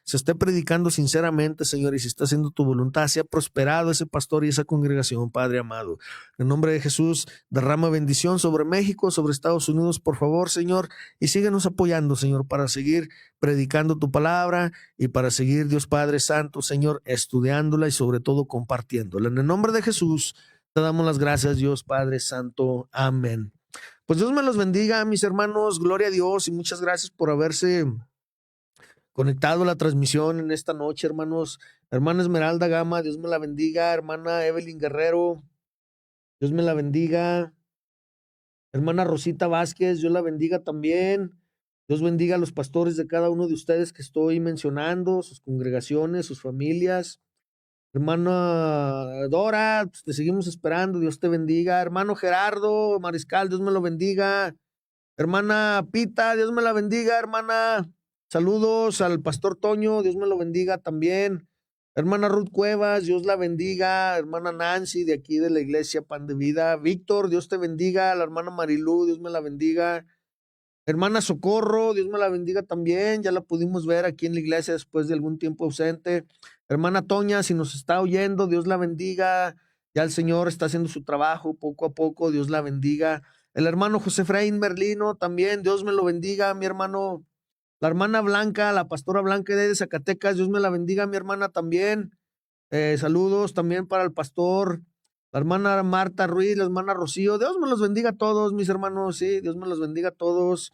Speaker 1: se esté predicando sinceramente, Señor, y si está haciendo tu voluntad, sea prosperado ese pastor y esa congregación, Padre amado. En nombre de Jesús, derrama bendición sobre México, sobre Estados Unidos, por favor, Señor, y síguenos apoyando, Señor, para seguir predicando tu palabra y para seguir, Dios Padre Santo, Señor, estudiándola y sobre todo compartiéndola. En el nombre de Jesús, te damos las gracias, Dios Padre Santo. Amén. Pues Dios me los bendiga, mis hermanos. Gloria a Dios y muchas gracias por haberse conectado a la transmisión en esta noche, hermanos. Hermana Esmeralda Gama, Dios me la bendiga. Hermana Evelyn Guerrero, Dios me la bendiga. Hermana Rosita Vázquez, Dios la bendiga también. Dios bendiga a los pastores de cada uno de ustedes que estoy mencionando, sus congregaciones, sus familias. Hermana Dora, pues te seguimos esperando, Dios te bendiga. Hermano Gerardo Mariscal, Dios me lo bendiga. Hermana Pita, Dios me la bendiga, hermana. Saludos al pastor Toño, Dios me lo bendiga también. Hermana Ruth Cuevas, Dios la bendiga. Hermana Nancy, de aquí de la iglesia Pan de Vida. Víctor, Dios te bendiga. La hermana Marilú, Dios me la bendiga. Hermana Socorro, Dios me la bendiga también. Ya la pudimos ver aquí en la iglesia después de algún tiempo ausente. Hermana Toña, si nos está oyendo, Dios la bendiga. Ya el Señor está haciendo su trabajo poco a poco, Dios la bendiga. El hermano José Efraín Merlino también, Dios me lo bendiga, mi hermano. La hermana Blanca, la pastora Blanca de Zacatecas, Dios me la bendiga, mi hermana también. Saludos también para el pastor, la hermana Marta Ruiz, la hermana Rocío. Dios me los bendiga a todos, mis hermanos, sí, Dios me los bendiga a todos.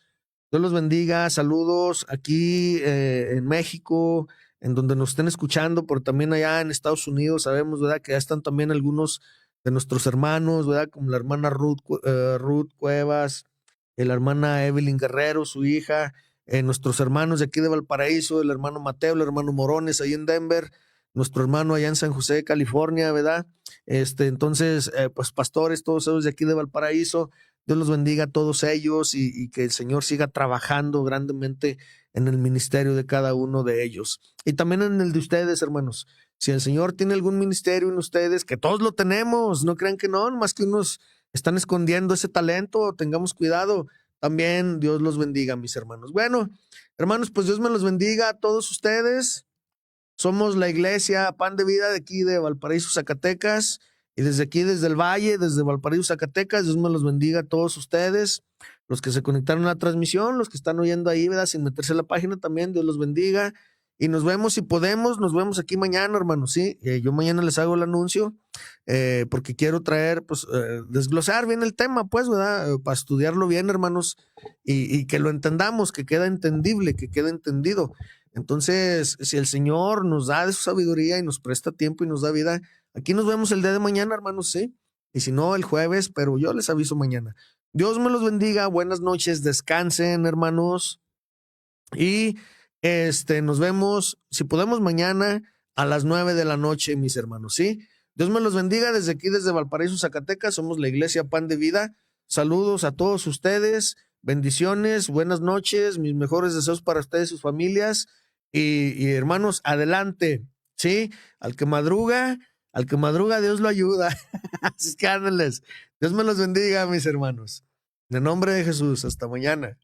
Speaker 1: Dios los bendiga, saludos aquí en México, en donde nos estén escuchando, pero también allá en Estados Unidos, sabemos, ¿verdad? Que ya están también algunos de nuestros hermanos, ¿verdad? Como la hermana Ruth Cuevas, la hermana Evelyn Guerrero, su hija, nuestros hermanos de aquí de Valparaíso, el hermano Mateo, el hermano Morones, ahí en Denver, nuestro hermano allá en San José, California, ¿verdad? Entonces, pues pastores, todos ellos de aquí de Valparaíso, Dios los bendiga a todos ellos y que el Señor siga trabajando grandemente en el ministerio de cada uno de ellos. Y también en el de ustedes, hermanos. Si el Señor tiene algún ministerio en ustedes, que todos lo tenemos, no crean que no, más que unos están escondiendo ese talento, tengamos cuidado. También Dios los bendiga, mis hermanos. Bueno, hermanos, pues Dios me los bendiga a todos ustedes. Somos la iglesia Pan de Vida de aquí de Valparaíso, Zacatecas. Y desde aquí, desde el Valle, desde Valparaíso, Zacatecas, Dios me los bendiga a todos ustedes. Los que se conectaron a la transmisión, los que están oyendo ahí, ¿verdad? Sin meterse en la página también, Dios los bendiga. Y nos vemos, si podemos, nos vemos aquí mañana, hermanos, ¿sí? Yo mañana les hago el anuncio, porque quiero traer, pues, desglosar bien el tema, pues, ¿verdad? Para estudiarlo bien, hermanos, y que lo entendamos, que quede entendible, que quede entendido. Entonces, si el Señor nos da de su sabiduría y nos presta tiempo y nos da vida, aquí nos vemos el día de mañana, hermanos, ¿sí? Y si no, el jueves, pero yo les aviso mañana. Dios me los bendiga, buenas noches, descansen, hermanos. Y nos vemos, si podemos, mañana a las 9 de la noche, mis hermanos, ¿sí? Dios me los bendiga desde aquí, desde Valparaíso, Zacatecas. Somos la iglesia Pan de Vida. Saludos a todos ustedes, bendiciones, buenas noches, mis mejores deseos para ustedes y sus familias. Y hermanos, adelante, ¿sí? Al que madruga, Dios lo ayuda. Así que ándenles. Dios me los bendiga, mis hermanos. En el nombre de Jesús, hasta mañana.